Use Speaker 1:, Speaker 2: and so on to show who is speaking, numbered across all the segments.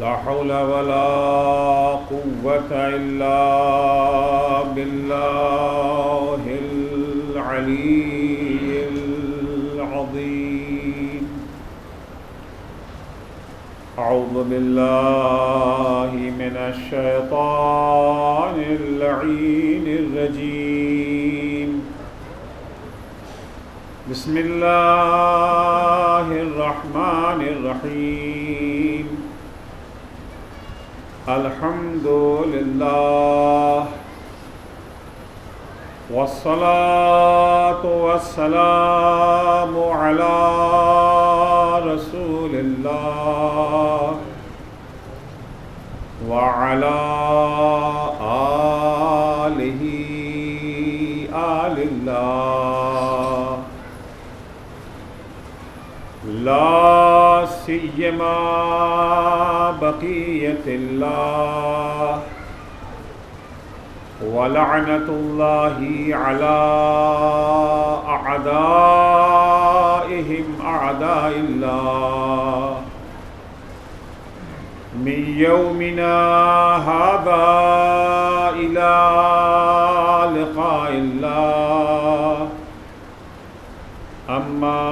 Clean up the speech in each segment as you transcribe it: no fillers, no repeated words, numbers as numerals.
Speaker 1: لا حول ولا قوة إلا بالله العلي العظيم. أعوذ بالله من الشيطان اللعين الرجيم. بسم الله الرحمن الرحيم. الحمد لله والصلاة والسلام على رسول الله وعلى آله آل الله، لا سيما بقية الله ولعنة الله على أعدائهم أعداء الله من يومنا هذا إلى لقاء الله. أما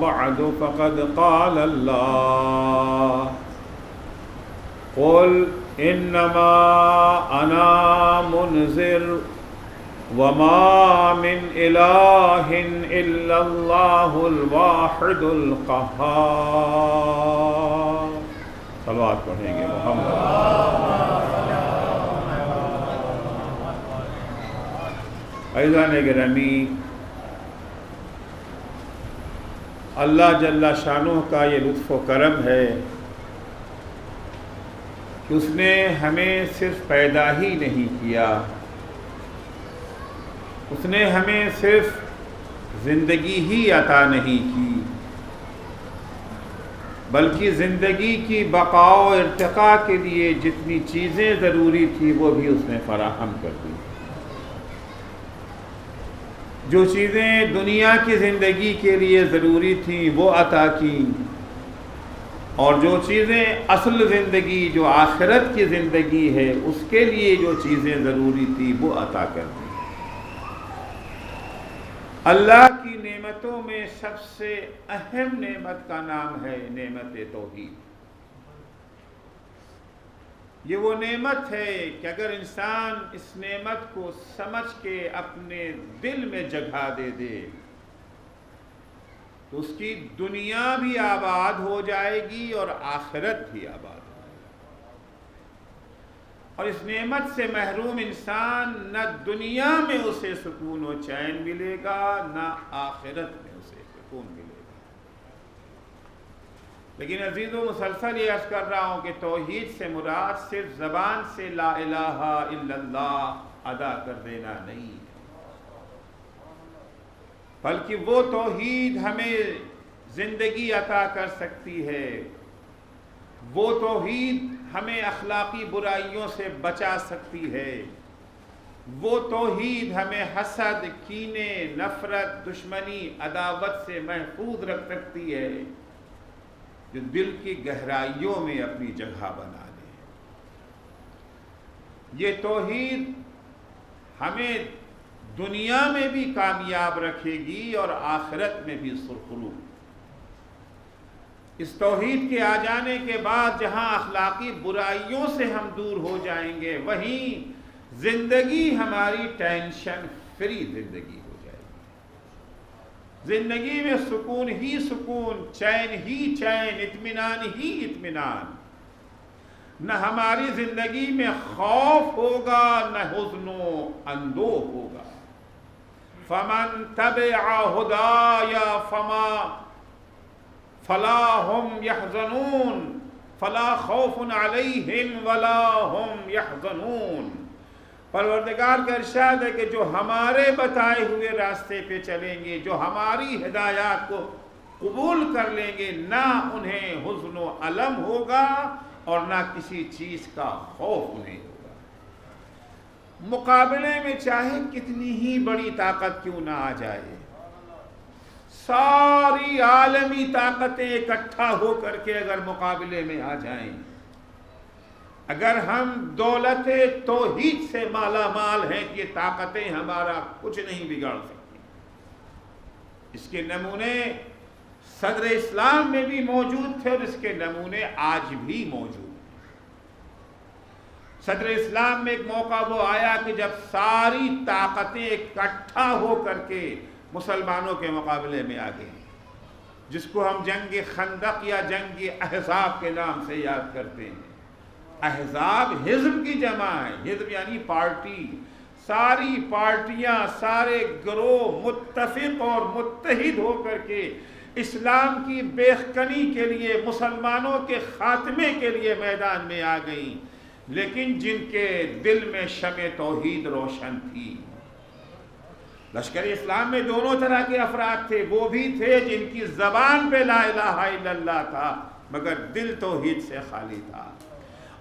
Speaker 1: بعد فقد قال الله: قل إنما أنا منذر وما من إله إلا الله الواحد القهار. صلوات پڑھیں گے محمد. عزیزان گرامی، اللہ جل شانہ کا یہ لطف و کرم ہے کہ اس نے ہمیں صرف پیدا ہی نہیں کیا، اس نے ہمیں صرف زندگی ہی عطا نہیں کی، بلکہ زندگی کی بقا و ارتقاء کے لیے جتنی چیزیں ضروری تھی وہ بھی اس نے فراہم کر دی. جو چیزیں دنیا کی زندگی کے لیے ضروری تھیں وہ عطا کی، اور جو چیزیں اصل زندگی جو آخرت کی زندگی ہے اس کے لیے جو چیزیں ضروری تھی وہ عطا کر دی. اللہ کی نعمتوں میں سب سے اہم نعمت کا نام ہے نعمت توحید. یہ وہ نعمت ہے کہ اگر انسان اس نعمت کو سمجھ کے اپنے دل میں جگہ دے دے تو اس کی دنیا بھی آباد ہو جائے گی اور آخرت بھی آباد ہو جائے گی. اور اس نعمت سے محروم انسان نہ دنیا میں اسے سکون و چین ملے گا، نہ آخرت میں اسے سکون ملے گا. لیکن عزیزو، مسلسل یہ عرض کر رہا ہوں کہ توحید سے مراد صرف زبان سے لا الہ الا اللہ ادا کر دینا نہیں ہے، بلکہ وہ توحید ہمیں زندگی عطا کر سکتی ہے، وہ توحید ہمیں اخلاقی برائیوں سے بچا سکتی ہے، وہ توحید ہمیں حسد، کینے، نفرت، دشمنی، عداوت سے محفوظ رکھ سکتی ہے، جو دل کی گہرائیوں میں اپنی جگہ بنا لے. یہ توحید ہمیں دنیا میں بھی کامیاب رکھے گی اور آخرت میں بھی سرخرو. اس توحید کے آ جانے کے بعد جہاں اخلاقی برائیوں سے ہم دور ہو جائیں گے، وہیں زندگی ہماری ٹینشن فری زندگی ہو جائے گی. زندگی میں سکون ہی سکون، چین ہی چین، اطمینان ہی اطمینان. نہ ہماری زندگی میں خوف ہوگا، نہ حزن و اندوہ ہوگا. فمن تبع ہدایا فلا هم يحزنون فلا خوف علیہم ولا هم يحزنون. پروردگار کا ارشاد ہے کہ جو ہمارے بتائے ہوئے راستے پہ چلیں گے، جو ہماری ہدایات کو قبول کر لیں گے، نہ انہیں حزن و الم ہوگا اور نہ کسی چیز کا خوف انہیں ہوگا. مقابلے میں چاہے کتنی ہی بڑی طاقت کیوں نہ آ جائے، ساری عالمی طاقتیں اکٹھا ہو کر کے اگر مقابلے میں آ جائیں، اگر ہم دولت توحید سے مالا مال ہیں کہ یہ طاقتیں ہمارا کچھ نہیں بگاڑ سکتی۔ اس کے نمونے صدر اسلام میں بھی موجود تھے اور اس کے نمونے آج بھی موجود ہیں۔ صدر اسلام میں ایک موقع وہ آیا کہ جب ساری طاقتیں اکٹھا ہو کر کے مسلمانوں کے مقابلے میں آ گئی، جس کو ہم جنگ خندق یا جنگ احزاب کے نام سے یاد کرتے ہیں۔ احزاب حزب کی جمع ہے، حزب یعنی پارٹی، ساری پارٹیاں، سارے گروہ متفق اور متحد ہو کر کے اسلام کی بیخکنی کے لیے، مسلمانوں کے خاتمے کے لیے میدان میں آ گئیں، لیکن جن کے دل میں شمع توحید روشن تھی۔ لشکر اسلام میں دونوں طرح کے افراد تھے، وہ بھی تھے جن کی زبان پہ لا الہ الا اللہ تھا مگر دل توحید سے خالی تھا،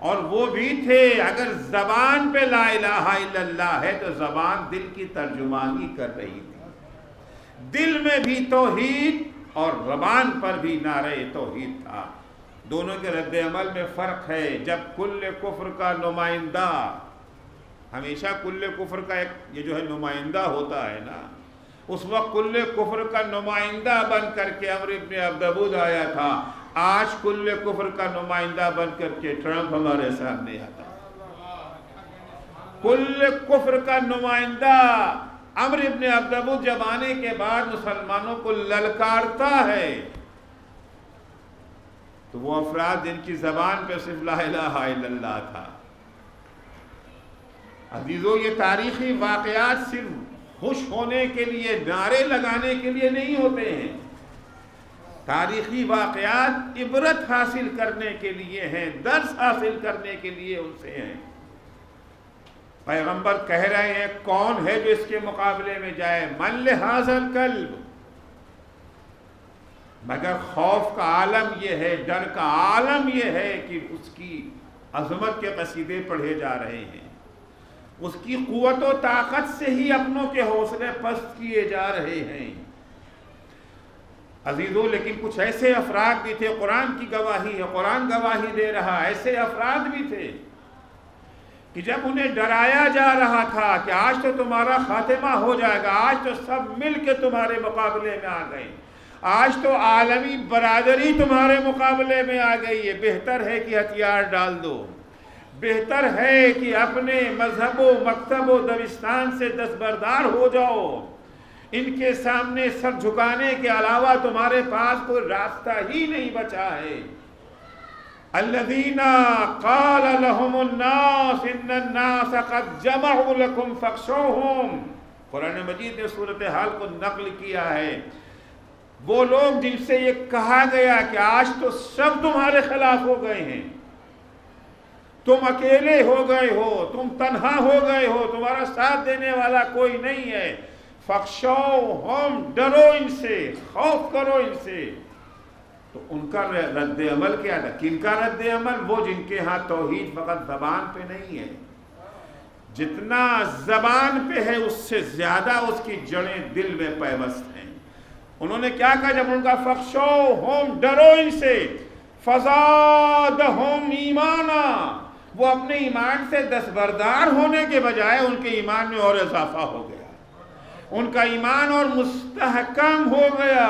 Speaker 1: اور وہ بھی تھے اگر زبان پہ لا الہ الا اللہ ہے تو زبان دل کی ترجمانی کر رہی تھی، دل میں بھی توحید اور زبان پر بھی نعرہ توحید تھا۔ دونوں کے رد عمل میں فرق ہے۔ جب کل کفر کا نمائندہ، ہمیشہ کل کفر کا ایک یہ جو ہے نمائندہ ہوتا ہے نا، اس وقت کل کفر کا نمائندہ بن کر کے عمرو ابن عبدود آیا تھا، آج کل کفر کا نمائندہ بن کر کے ٹرمپ ہمارے سامنے آتا ہے۔ کل کفر کا نمائندہ عمرو ابن عبدود جب آنے کے بعد مسلمانوں کو للکارتا ہے تو وہ افراد جن کی زبان پہ صرف لا الہ الا اللہ تھا۔ عزیزو، یہ تاریخی واقعات صرف خوش ہونے کے لیے، نعرے لگانے کے لیے نہیں ہوتے ہیں، تاریخی واقعات عبرت حاصل کرنے کے لیے ہیں، درس حاصل کرنے کے لیے ان سے ہیں۔ پیغمبر کہہ رہے ہیں کون ہے جو اس کے مقابلے میں جائے؟ من لہذا الکلب، مگر خوف کا عالم یہ ہے، ڈر کا عالم یہ ہے کہ اس کی عظمت کے قصیدے پڑھے جا رہے ہیں، اس کی قوت و طاقت سے ہی اپنوں کے حوصلے پست کیے جا رہے ہیں۔ عزیزو، لیکن کچھ ایسے افراد بھی تھے، قرآن کی گواہی ہے، قرآن گواہی دے رہا، ایسے افراد بھی تھے کہ جب انہیں ڈرایا جا رہا تھا کہ آج تو تمہارا خاتمہ ہو جائے گا، آج تو سب مل کے تمہارے مقابلے میں آ گئے، آج تو عالمی برادری تمہارے مقابلے میں آ گئی ہے، بہتر ہے کہ ہتھیار ڈال دو، بہتر ہے کہ اپنے مذہب و مکتب و دبستان سے دستبردار ہو جاؤ، ان کے سامنے سر جھکانے کے علاوہ تمہارے پاس کوئی راستہ ہی نہیں بچا ہے۔ الذین قال لهم الناس ان الناس قد جمعوا لكم فاخشوهم، قرآن مجید نے صورتحال کو نقل کیا ہے، وہ لوگ جن سے یہ کہا گیا کہ آج تو سب تمہارے خلاف ہو گئے ہیں، تم اکیلے ہو گئے ہو، تم تنہا ہو گئے ہو، تمہارا ساتھ دینے والا کوئی نہیں ہے، فخشوہم، ڈرو ان سے، خوف کرو ان سے۔ تو ان کا رد عمل کیا تھا؟ کن کا رد عمل؟ وہ جن کے ہاں توحید فقط زبان پہ نہیں ہے، جتنا زبان پہ ہے اس سے زیادہ اس کی جڑیں دل میں پیوست ہیں۔ انہوں نے کیا کہا جب ان کا فخشوہم، ڈرو ان سے، فزادہم ایمانا، وہ اپنے ایمان سے دستبردار ہونے کے بجائے ان کے ایمان میں اور اضافہ ہو گیا، ان کا ایمان اور مستحکم ہو گیا۔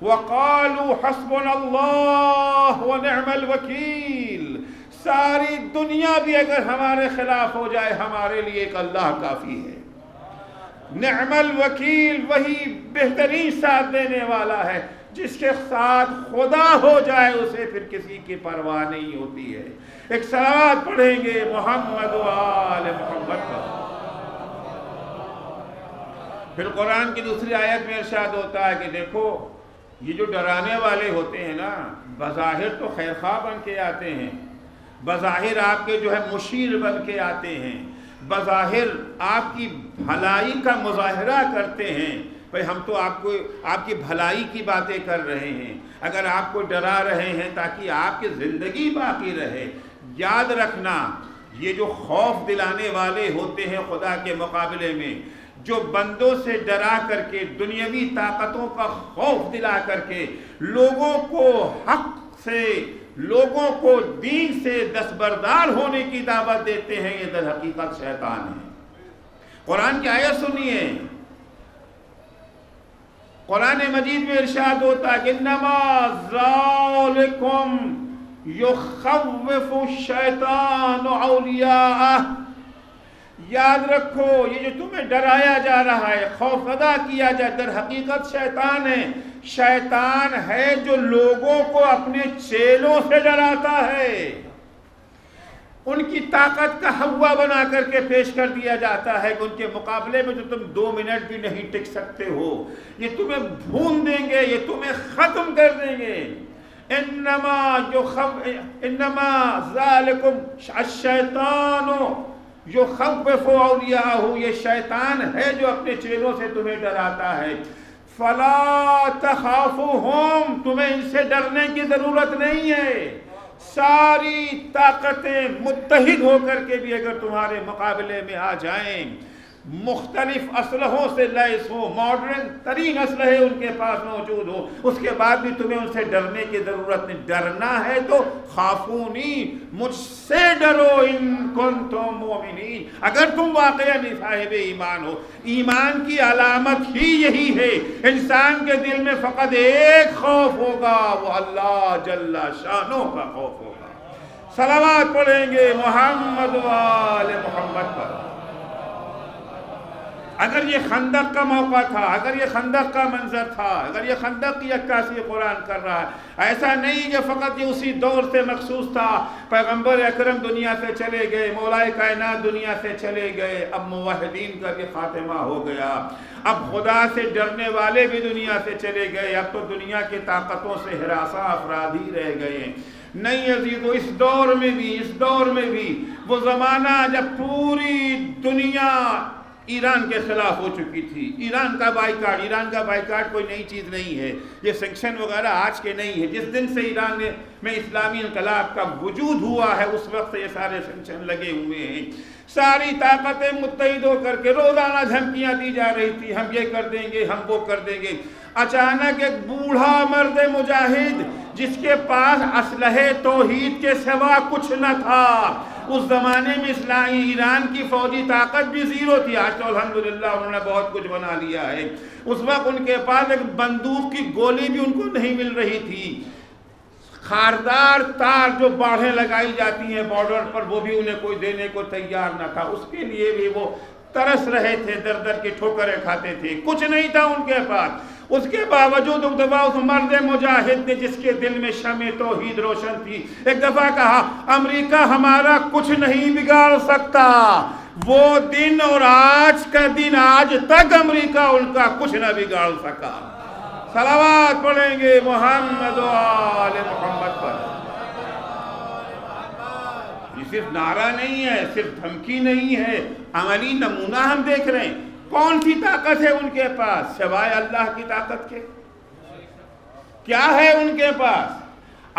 Speaker 1: وَقَالُوا حَسْبُنَا اللَّهُ وَنِعْمَ الْوَكِيلُ، ساری دنیا بھی اگر ہمارے خلاف ہو جائے ہمارے لیے ایک اللہ کافی ہے۔ نعم الوکیل، وہی بہترین ساتھ دینے والا ہے، جس کے ساتھ خدا ہو جائے اسے پھر کسی کی پرواہ نہیں ہوتی ہے۔ ایک صلوات پڑھیں گے محمد و آل محمد پر۔ پھر قرآن کی دوسری آیت میں ارشاد ہوتا ہے کہ دیکھو یہ جو ڈرانے والے ہوتے ہیں نا، بظاہر تو خیر خواہ بن کے آتے ہیں، بظاہر آپ کے جو ہے مشیر بن کے آتے ہیں، بظاہر آپ کی بھلائی کا مظاہرہ کرتے ہیں، بھئی ہم تو آپ کی بھلائی کی باتیں کر رہے ہیں، اگر آپ کو ڈرا رہے ہیں تاکہ آپ کی زندگی باقی رہے۔ یاد رکھنا، یہ جو خوف دلانے والے ہوتے ہیں خدا کے مقابلے میں، جو بندوں سے ڈرا کر کے، دنیاوی طاقتوں کا خوف دلا کر کے لوگوں کو حق سے، لوگوں کو دین سے دستبردار ہونے کی دعوت دیتے ہیں، یہ در حقیقت شیطان ہے۔ قرآن کی آیت سنیے، قرآن مجید میں ارشاد ہوتا ہے کہ انما ذالکم یخوف الشیطان اولیاءہ، یاد رکھو یہ جو تمہیں ڈرایا جا رہا ہے، خوف زدہ کیا جائے، در حقیقت شیطان ہے۔ شیطان ہے جو لوگوں کو اپنے چیلوں سے ڈراتا ہے، ان کی طاقت کا ہوا بنا کر کے پیش کر دیا جاتا ہے کہ ان کے مقابلے میں جو تم 2 منٹ بھی نہیں ٹک سکتے ہو، یہ تمہیں بھون دیں گے، یہ تمہیں ختم کر دیں گے۔ انما ذالکم الشیطان یخوف اولیاءہ، یہ شیطان ہے جو اپنے چیلوں سے تمہیں ڈراتا ہے۔ فلا تخافوہم، تمہیں ان سے ڈرنے کی ضرورت نہیں ہے۔ ساری طاقتیں متحد ہو کر کے بھی اگر تمہارے مقابلے میں آ جائیں، مختلف اسلحوں سے لیس ہو، ماڈرن ترین اسلحے ان کے پاس موجود ہو، اس کے بعد بھی تمہیں ان سے ڈرنے کی ضرورت نہیں۔ ڈرنا ہے تو خافونی، مجھ سے ڈرو، ان کنتم مومنین، اگر تم واقعاً صاحب ایمان ہو۔ ایمان کی علامت ہی یہی ہے، انسان کے دل میں فقط ایک خوف ہوگا، وہ اللہ جل شانہ کا خوف ہوگا۔ صلوات پڑھیں گے محمد و آل محمد پر۔ اگر یہ خندق کا موقع تھا، اگر یہ خندق کا منظر تھا، اگر یہ خندق کی عکاسی قرآن کر رہا ہے، ایسا نہیں کہ فقط یہ اسی دور سے مخصوص تھا، پیغمبر اکرم دنیا سے چلے گئے، مولا کائنات دنیا سے چلے گئے، اب موحدین کا بھی خاتمہ ہو گیا، اب خدا سے ڈرنے والے بھی دنیا سے چلے گئے، اب تو دنیا کی طاقتوں سے ہراساں افراد ہی رہ گئے۔ نہیں عزیزو، اس دور میں بھی وہ زمانہ جب پوری دنیا ایران کے خلاف ہو چکی تھی، ایران کا بائیکاٹ کوئی نئی چیز نہیں ہے، یہ سینکشن وغیرہ آج کے نہیں ہے، جس دن سے ایران میں اسلامی انقلاب کا وجود ہوا ہے اس وقت سے یہ سارے سینکشن لگے ہوئے ہیں۔ ساری طاقتیں متحد ہو کر کے روزانہ دھمکیاں دی جا رہی تھی، ہم یہ کر دیں گے، ہم وہ کر دیں گے۔ اچانک ایک بوڑھا مرد مجاہد جس کے پاس اسلحے توحید کے سوا کچھ نہ تھا، اس زمانے میں اسلامی ایران کی فوجی طاقت بھی زیرو تھی، آج تو الحمدللہ انہوں نے بہت کچھ بنا لیا ہے، اس وقت ان کے پاس ایک بندوق کی گولی بھی ان کو نہیں مل رہی تھی، خاردار تار جو باڑھیں لگائی جاتی ہیں بارڈر پر وہ بھی انہیں کوئی دینے کو تیار نہ تھا، اس کے لیے بھی وہ ترس رہے تھے، در در کی ٹھوکریں کھاتے تھے، کچھ نہیں تھا ان کے پاس۔ اس کے باوجود ایک دفعہ اس مرد مجاہد نے جس کے دل میں شمع توحید روشن تھی، ایک دفعہ کہا امریکہ ہمارا کچھ نہیں بگاڑ سکتا۔ وہ دن اور آج کا دن، آج تک امریکہ ان کا کچھ نہ بگاڑ سکا۔ صلوات پڑھیں گے محمد و آل محمد پر۔ یہ صرف نعرہ نہیں ہے، صرف دھمکی نہیں ہے، عملی نمونہ ہم دیکھ رہے ہیں۔ کون سی طاقت ہے ان کے پاس سوائے اللہ کی طاقت کے؟ کیا ہے ان کے پاس؟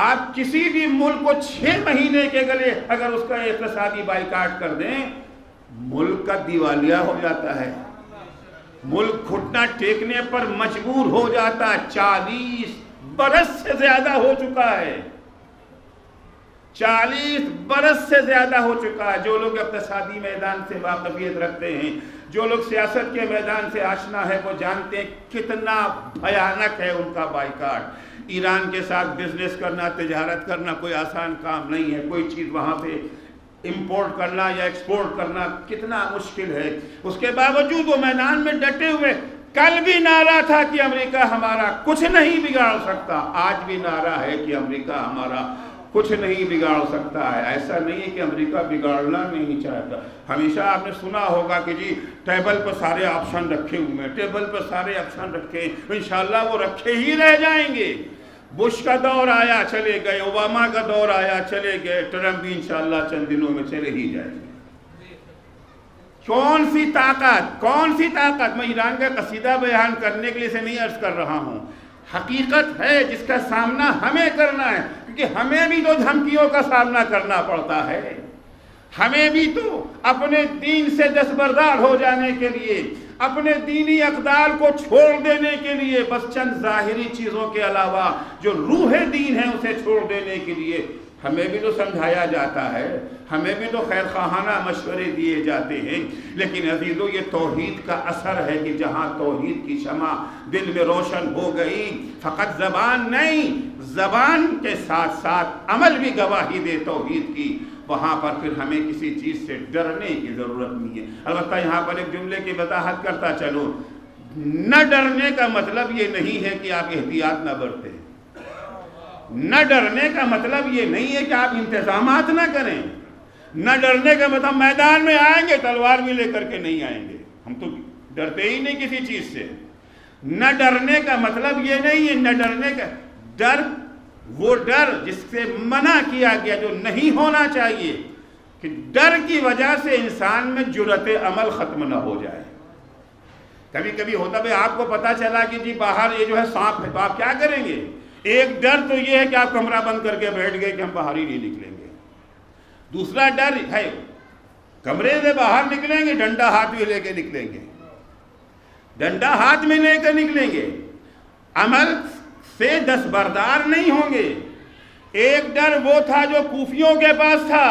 Speaker 1: آپ کسی بھی ملک کو 6 مہینے کے گلے اگر اس کا اقتصادی بائیکاٹ کر دیں، ملک کا دیوالیہ ہو جاتا ہے، ملک گھٹنا ٹیکنے پر مجبور ہو جاتا ہے۔ 40 برس سے زیادہ ہو چکا ہے، 40 برس سے زیادہ ہو چکا ہے۔ جو لوگ اقتصادی میدان سے واقفیت رکھتے ہیں، جو لوگ سیاست کے میدان سے آشنا ہے، وہ جانتے ہیں کتنا بھیانک ہے ان کا بائیکاٹ۔ ایران کے ساتھ بزنس کرنا، تجارت کرنا کوئی آسان کام نہیں ہے، کوئی چیز وہاں سے امپورٹ کرنا یا ایکسپورٹ کرنا کتنا مشکل ہے۔ اس کے باوجود وہ میدان میں ڈٹے ہوئے۔ کل بھی نعرہ تھا کہ امریکہ ہمارا کچھ نہیں بگاڑ سکتا، آج بھی نعرہ ہے کہ امریکہ ہمارا کچھ نہیں بگاڑ سکتا ہے۔ ایسا نہیں ہے کہ امریکہ بگاڑنا نہیں چاہتا۔ ہمیشہ آپ نے سنا ہوگا کہ جی ٹیبل پر سارے آپشن رکھے ہوئے ہیں، ٹیبل پر سارے آپشن رکھے ہیں، انشاءاللہ وہ رکھے ہی رہ جائیں گے۔ بش کا دور آیا چلے گئے، اوباما کا دور آیا چلے گئے، ٹرمپ بھی انشاءاللہ چند دنوں میں چلے ہی جائیں گے۔ کون سی طاقت؟ میں ایران کا قصیدہ بیان کرنے کے لیے سے نہیں عرض کر رہا ہوں، حقیقت ہے جس کا سامنا ہمیں کرنا ہے، کیونکہ ہمیں بھی تو دھمکیوں کا سامنا کرنا پڑتا ہے، ہمیں بھی تو اپنے دین سے دستبردار ہو جانے کے لیے، اپنے دینی اقدار کو چھوڑ دینے کے لیے، بس چند ظاہری چیزوں کے علاوہ جو روح دین ہے اسے چھوڑ دینے کے لیے ہمیں بھی تو سمجھایا جاتا ہے، ہمیں بھی تو خیر خواہانہ مشورے دیے جاتے ہیں۔ لیکن عزیزو، یہ توحید کا اثر ہے کہ جہاں توحید کی شمع دل میں روشن ہو گئی، فقط زبان نہیں، زبان کے ساتھ ساتھ عمل بھی گواہی دے توحید کی، وہاں پر پھر ہمیں کسی چیز سے ڈرنے کی ضرورت نہیں ہے۔ البتہ یہاں پر ایک جملے کی وضاحت کرتا چلو، نہ ڈرنے کا مطلب یہ نہیں ہے کہ آپ احتیاط نہ برتیں، نہ ڈرنے کا مطلب یہ نہیں ہے کہ آپ انتظامات نہ کریں، نہ ڈرنے کا مطلب میدان میں آئیں گے تلوار بھی لے کر کے نہیں آئیں گے، ہم تو ڈرتے ہی نہیں کسی چیز سے۔ نہ ڈرنے کا مطلب یہ نہیں ہے، نہ ڈرنے کا ڈر وہ ڈر جس سے منع کیا گیا، جو نہیں ہونا چاہیے، کہ ڈر کی وجہ سے انسان میں جرأت عمل ختم نہ ہو جائے۔ کبھی کبھی ہوتا ہے آپ کو پتا چلا کہ جی باہر یہ جو ہے سانپ ہے، تو آپ کیا کریں گے؟ ایک ڈر تو یہ ہے کہ آپ کمرہ بند کر کے بیٹھ گئے کہ ہم باہر ہی نہیں نکلیں گے۔ دوسرا ڈر ہے کمرے سے باہر نکلیں گے ڈنڈا ہاتھ میں لے کے نکلیں گے، ڈنڈا ہاتھ میں لے کر نکلیں گے، عمل سے دستبردار نہیں ہوں گے۔ ایک ڈر وہ تھا جو کوفیوں کے پاس تھا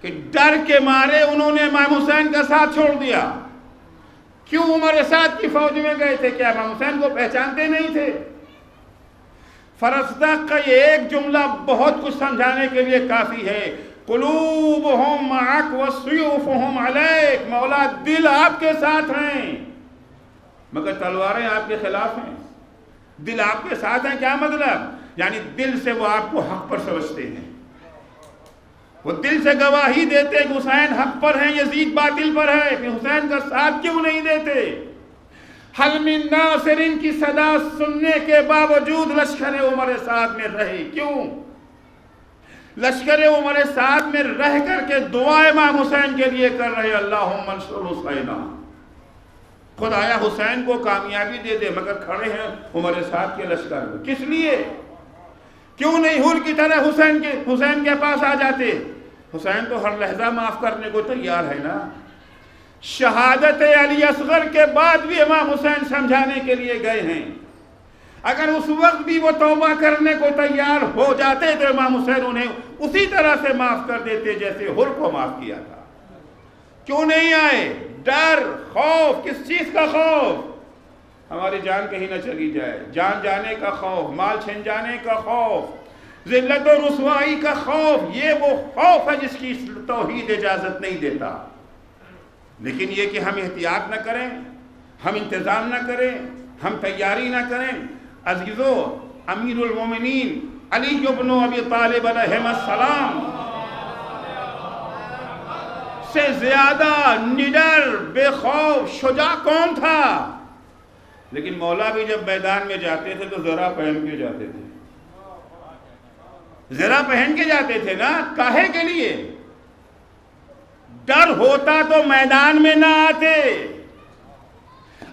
Speaker 1: کہ ڈر کے مارے انہوں نے امام حسین کا ساتھ چھوڑ دیا۔ کیوں عمر سعد کی فوج میں گئے تھے؟ کیا امام حسین کو پہچانتے نہیں تھے؟ فرزدق کا یہ ایک جملہ بہت کچھ سمجھانے کے لیے کافی ہے۔ قلوبہم معک وسیوفہم علیک، مولا دل آپ کے ساتھ ہیں مگر تلواریں آپ کے خلاف ہیں۔ دل آپ کے ساتھ ہیں کیا مطلب؟ یعنی دل سے وہ آپ کو حق پر سمجھتے ہیں، وہ دل سے گواہی دیتے کہ حسین حق پر ہیں، یزید باطل پر ہے، کہ حسین کا ساتھ کیوں نہیں دیتے؟ حل من ناصر کی صدا سننے کے باوجود لشکر عمر سعد میں رہے، کیوں؟ لشکر عمر سعد میں رہ کر کے دعا امام حسین کے لیے کر رہے، اللہم انصر حسینہ، خدایا حسین کو کامیابی دے دے، مگر کھڑے ہیں عمر سعد کے لشکر میں۔ کس لیے؟ کیوں نہیں حور کی طرح حسین کے پاس آ جاتے؟ حسین تو ہر لحظہ معاف کرنے کو تیار ہے نا۔ شہادت علی اصغر کے بعد بھی امام حسین سمجھانے کے لیے گئے ہیں، اگر اس وقت بھی وہ توبہ کرنے کو تیار ہو جاتے تو امام حسین انہیں اسی طرح سے معاف کر دیتے جیسے حر کو معاف کیا تھا۔ کیوں نہیں آئے؟ ڈر، خوف۔ کس چیز کا خوف؟ ہماری جان کہیں نہ چلی جائے، جان جانے کا خوف، مال چھن جانے کا خوف، ذلت و رسوائی کا خوف۔ یہ وہ خوف ہے جس کی توحید اجازت نہیں دیتا۔ لیکن یہ کہ ہم احتیاط نہ کریں، ہم انتظام نہ کریں، ہم تیاری نہ کریں۔ عزیزو، امیر المومنین علی بن ابی طالب علیہ السلام سے زیادہ نڈر، بے خوف، شجاع کون تھا؟ لیکن مولا بھی جب میدان میں جاتے تھے تو زرہ پہن کے جاتے تھے، زرہ پہن کے جاتے تھے نا۔ کاہے کے لیے؟ ڈر ہوتا تو میدان میں نہ آتے۔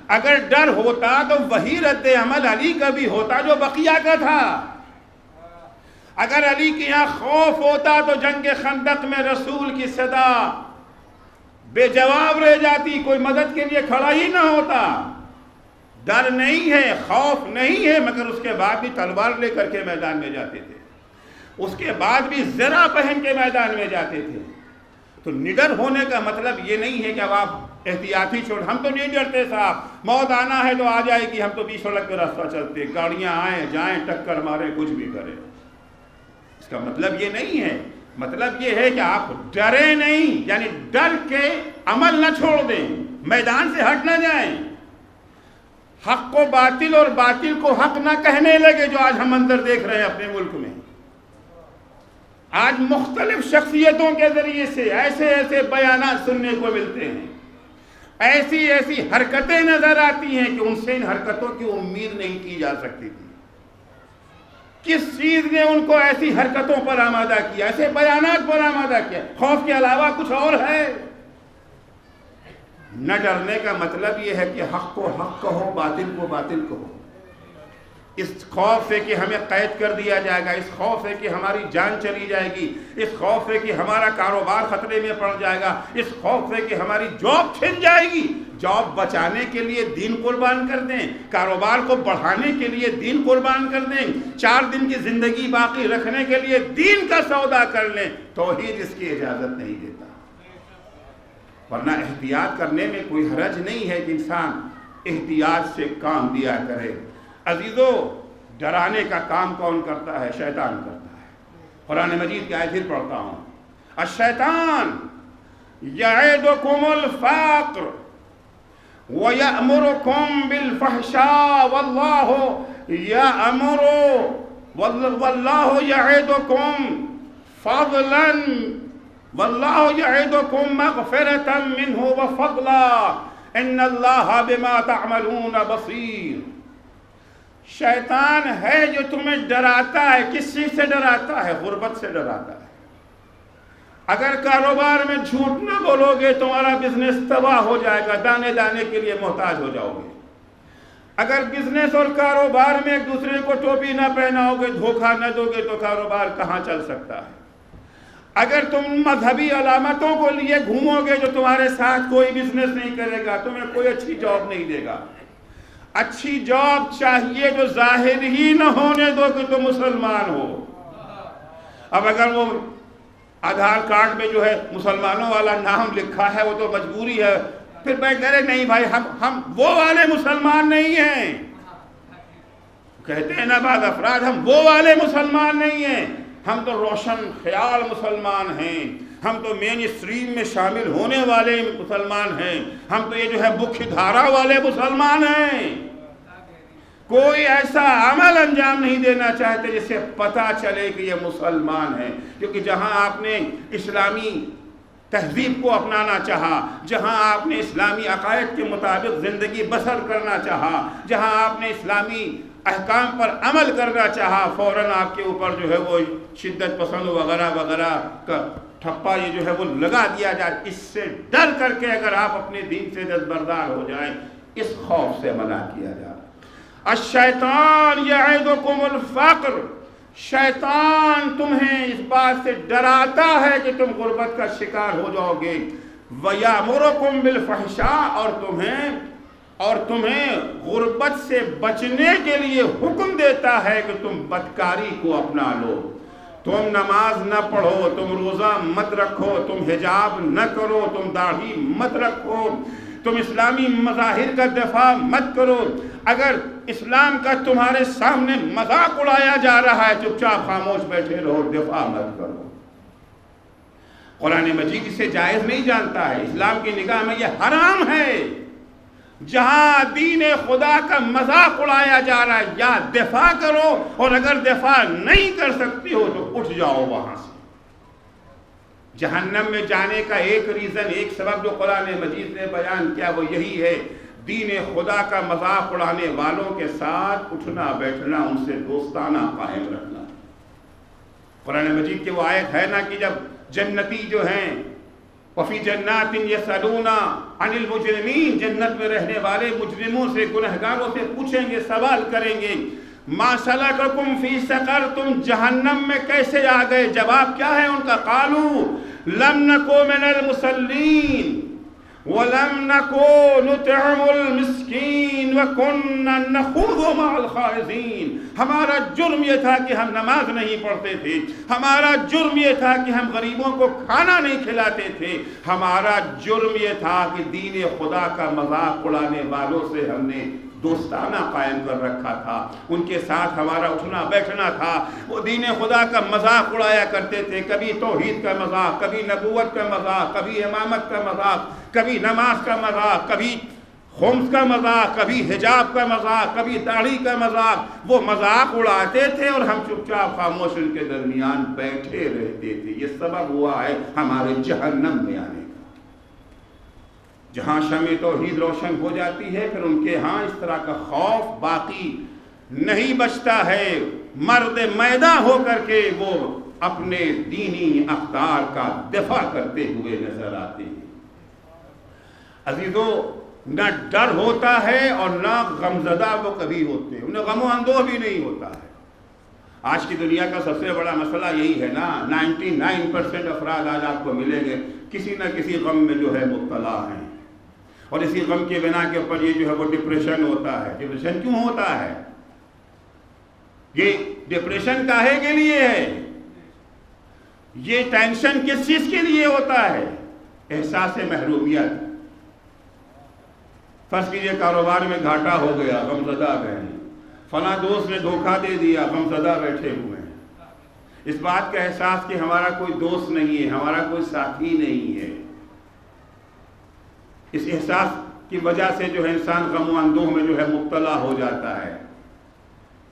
Speaker 1: اگر ڈر ہوتا تو وہی رد عمل علی کا بھی ہوتا جو بقیہ کا تھا۔ اگر علی کے یہاں خوف ہوتا تو جنگ خندق میں رسول کی صدا بے جواب رہ جاتی، کوئی مدد کے لیے کھڑا ہی نہ ہوتا۔ ڈر نہیں ہے، خوف نہیں ہے، مگر اس کے بعد بھی تلوار لے کر کے میدان میں جاتے تھے، اس کے بعد بھی زرہ پہن کے میدان میں جاتے تھے۔ تو نڈر ہونے کا مطلب یہ نہیں ہے کہ اب آپ احتیاطی چھوڑ، ہم تو نہیں ڈرتے صاحب، موت آنا ہے تو آ جائے گی، ہم تو 20 سڑک پہ راستہ چلتے، گاڑیاں آئیں جائیں ٹکر مارے کچھ بھی کریں۔ اس کا مطلب یہ نہیں ہے، مطلب یہ ہے کہ آپ ڈریں نہیں، یعنی ڈر کے عمل نہ چھوڑ دیں، میدان سے ہٹ نہ جائیں، حق کو باطل اور باطل کو حق نہ کہنے لگے، جو آج ہم منظر دیکھ رہے ہیں اپنے ملک میں۔ آج مختلف شخصیتوں کے ذریعے سے ایسے ایسے بیانات سننے کو ملتے ہیں، ایسی ایسی حرکتیں نظر آتی ہیں کہ ان سے ان حرکتوں کی امید نہیں کی جا سکتی تھی۔ کس چیز نے ان کو ایسی حرکتوں پر آمادہ کیا، ایسے بیانات پر آمادہ کیا؟ خوف کے علاوہ کچھ اور ہے؟ نہ ڈرنے کا مطلب یہ ہے کہ حق کو حق کہو، باطل کو باطل کہو۔ اس خوف سے کہ ہمیں قید کر دیا جائے گا، اس خوف سے کہ ہماری جان چلی جائے گی، اس خوف سے کہ ہمارا کاروبار خطرے میں پڑ جائے گا، اس خوف سے کہ ہماری جاب چھن جائے گی۔ جاب بچانے کے لیے دین قربان کر دیں، کاروبار کو بڑھانے کے لیے دین قربان کر دیں، 4 دن کی زندگی باقی رکھنے کے لیے دین کا سودا کر لیں، توحید اس کی اجازت نہیں دیتا۔ ورنہ احتیاط کرنے میں کوئی حرج نہیں ہے کہ انسان احتیاط سے کام لیا کرے۔ عزیزو، ڈرانے کا کام کون کرتا ہے؟ شیطان کرتا ہے۔ قرآن مجید کی آیت پھر پڑھتا ہوں، الشیطان یعدکم الفقر وَيَأْمُرُكُمْ بِالْفَحْشَاءِ وَاللَّهُ يَعِدُكُمْ فَضْلًا وَاللَّهُ يَعِدُكُمْ مَغْفِرَةً مِّنْهُ وَفَضْلًا إِنَّ اللَّهَ بِمَا تَعْمَلُونَ بَصِيرٌ۔ شیطان ہے جو تمہیں ڈراتا ہے۔ کس چیز سے ڈراتا ہے؟ غربت سے ڈراتا ہے۔ اگر کاروبار میں جھوٹ نہ بولو گے تمہارا بزنس تباہ ہو جائے گا، دانے دانے کے لیے محتاج ہو جاؤ گے۔ اگر بزنس اور کاروبار میں ایک دوسرے کو ٹوپی نہ پہناؤ گے، دھوکہ نہ دو گے تو کاروبار کہاں چل سکتا ہے؟ اگر تم مذہبی علامتوں کو لیے گھومو گے جو تمہارے ساتھ کوئی بزنس نہیں کرے گا، تمہیں کوئی اچھی جاب نہیں دے گا۔ اچھی جاب چاہیے جو ظاہر ہی نہ ہونے دو کہ تم مسلمان ہو۔ اب اگر وہ آدھار کارڈ میں جو ہے مسلمانوں والا نام لکھا ہے وہ تو مجبوری ہے، پھر میں کہہ رہے نہیں بھائی ہم وہ والے مسلمان نہیں ہیں۔ کہتے ہیں نا بعض افراد ہم وہ والے مسلمان نہیں ہیں، ہم تو روشن خیال مسلمان ہیں، ہم تو مین اسٹریم میں شامل ہونے والے مسلمان ہیں، ہم تو یہ جو ہے مکھی دھارا والے مسلمان ہیں۔ کوئی ایسا عمل انجام نہیں دینا چاہتے جس سے پتہ چلے کہ یہ مسلمان ہیں، کیونکہ جہاں آپ نے اسلامی تہذیب کو اپنانا چاہا، جہاں آپ نے اسلامی عقائد کے مطابق زندگی بسر کرنا چاہا، جہاں آپ نے اسلامی احکام پر عمل کرنا چاہا، فوراً آپ کے اوپر جو ہے وہ شدت پسند وغیرہ وغیرہ کا ٹھپا یہ جو ہے وہ لگا دیا جائے۔ اس سے ڈر کر کے اگر آپ اپنے دین سے دستبردار ہو جائیں، اس خوف سے منع کیا جائے۔ الشیطان یعدکم الفقر، شیطان تمہیں اس بات سے ڈراتا ہے کہ تم غربت کا شکار ہو جاؤ گے۔ وَيَأْمُرُكُمْ بِالْفَحْشَاءِ، اور تمہیں غربت سے بچنے کے لیے حکم دیتا ہے کہ تم بدکاری کو اپنا لو۔ تم نماز نہ پڑھو، تم روزہ مت رکھو، تم حجاب نہ کرو، تم داڑھی مت رکھو، تم اسلامی مظاہر کا دفاع مت کرو۔ اگر اسلام کا تمہارے سامنے مذاق اڑایا جا رہا ہے چپ چاپ خاموش بیٹھے رہو، دفاع مت کرو۔ قرآن مجید اسے جائز نہیں جانتا ہے، اسلام کی نگاہ میں یہ حرام ہے۔ جہاں دین خدا کا مذاق اڑایا جا رہا ہے یا دفاع کرو، اور اگر دفاع نہیں کر سکتی ہو تو اٹھ جاؤ وہاں سے۔ جہنم میں جانے کا ایک ریزن، ایک سبب جو قرآن مجید نے بیان کیا وہ یہی ہے، دین خدا کا مذاق اڑانے والوں کے ساتھ اٹھنا بیٹھنا، ان سے دوستانہ قائم رکھنا۔ قرآن مجید کی وہ آیت ہے نا کہ جب جنتی جو ہیں وفی جنات یسألون عن المجرمین، جنت میں رہنے والے مجرموں سے، گنہگاروں سے پوچھیں گے، سوال کریں گے، ما سلککم فی سقر، تم جہنم میں کیسے آ گئے؟ جواب کیا ہے ان کا؟ قالوا لم نکو من المصلین وَلَمْ نَكُ نُطْعِمُ الْمِسْكِينَ وَكُنَّا نَخُوضُ مَعَ الْخَائِضِينَ، ہمارا جرم یہ تھا کہ ہم نماز نہیں پڑھتے تھے، ہمارا جرم یہ تھا کہ ہم غریبوں کو کھانا نہیں کھلاتے تھے، ہمارا جرم یہ تھا کہ دین خدا کا مذاق اڑانے والوں سے ہم نے دوستانہ قائم کر رکھا تھا، ان کے ساتھ ہمارا اٹھنا بیٹھنا تھا۔ وہ دین خدا کا مذاق اڑایا کرتے تھے، کبھی توحید کا مذاق، کبھی نبوت کا مذاق، کبھی امامت کا مذاق، کبھی نماز کا مذاق، کبھی خمس کا مذاق، کبھی حجاب کا مذاق، کبھی داڑھی کا مذاق۔ وہ مذاق اڑاتے تھے اور ہم چپ چاپ خاموش ان کے درمیان بیٹھے رہتے تھے۔ یہ سبب ہوا ہے ہمارے جہنم میں آنے کا۔ جہاں شمع توحید روشن ہو جاتی ہے پھر ان کے ہاں اس طرح کا خوف باقی نہیں بچتا ہے، مرد میدان ہو کر کے وہ اپنے دینی اقدار کا دفاع کرتے ہوئے نظر آتے ہیں۔ عزیزو، نہ ڈر ہوتا ہے اور نہ غمزدہ وہ کبھی ہوتے ہیں، انہیں غم و اندوہ بھی نہیں ہوتا ہے۔ آج کی دنیا کا سب سے بڑا مسئلہ یہی ہے نا، 99% افراد آج آپ کو ملیں گے کسی نہ کسی غم میں جو ہے مبتلا ہیں، اور اسی غم کے بنا کے اوپر یہ جو ہے وہ ڈپریشن ہوتا ہے۔ ڈپریشن کیوں ہوتا ہے؟ یہ ڈپریشن کاہے کے لیے ہے؟ یہ ٹینشن کس چیز کے لیے ہوتا ہے؟ احساس محرومیت۔ فرض کیجئے کاروبار میں گھاٹا ہو گیا، غمزدہ گئے، فلاں دوست نے دھوکہ دے دیا، غمزدہ بیٹھے ہوئے ہیں۔ اس بات کا احساس کہ ہمارا کوئی دوست نہیں ہے، ہمارا کوئی ساتھی نہیں ہے، اس احساس کی وجہ سے جو ہے انسان غم و اندوہ میں جو ہے مبتلا ہو جاتا ہے،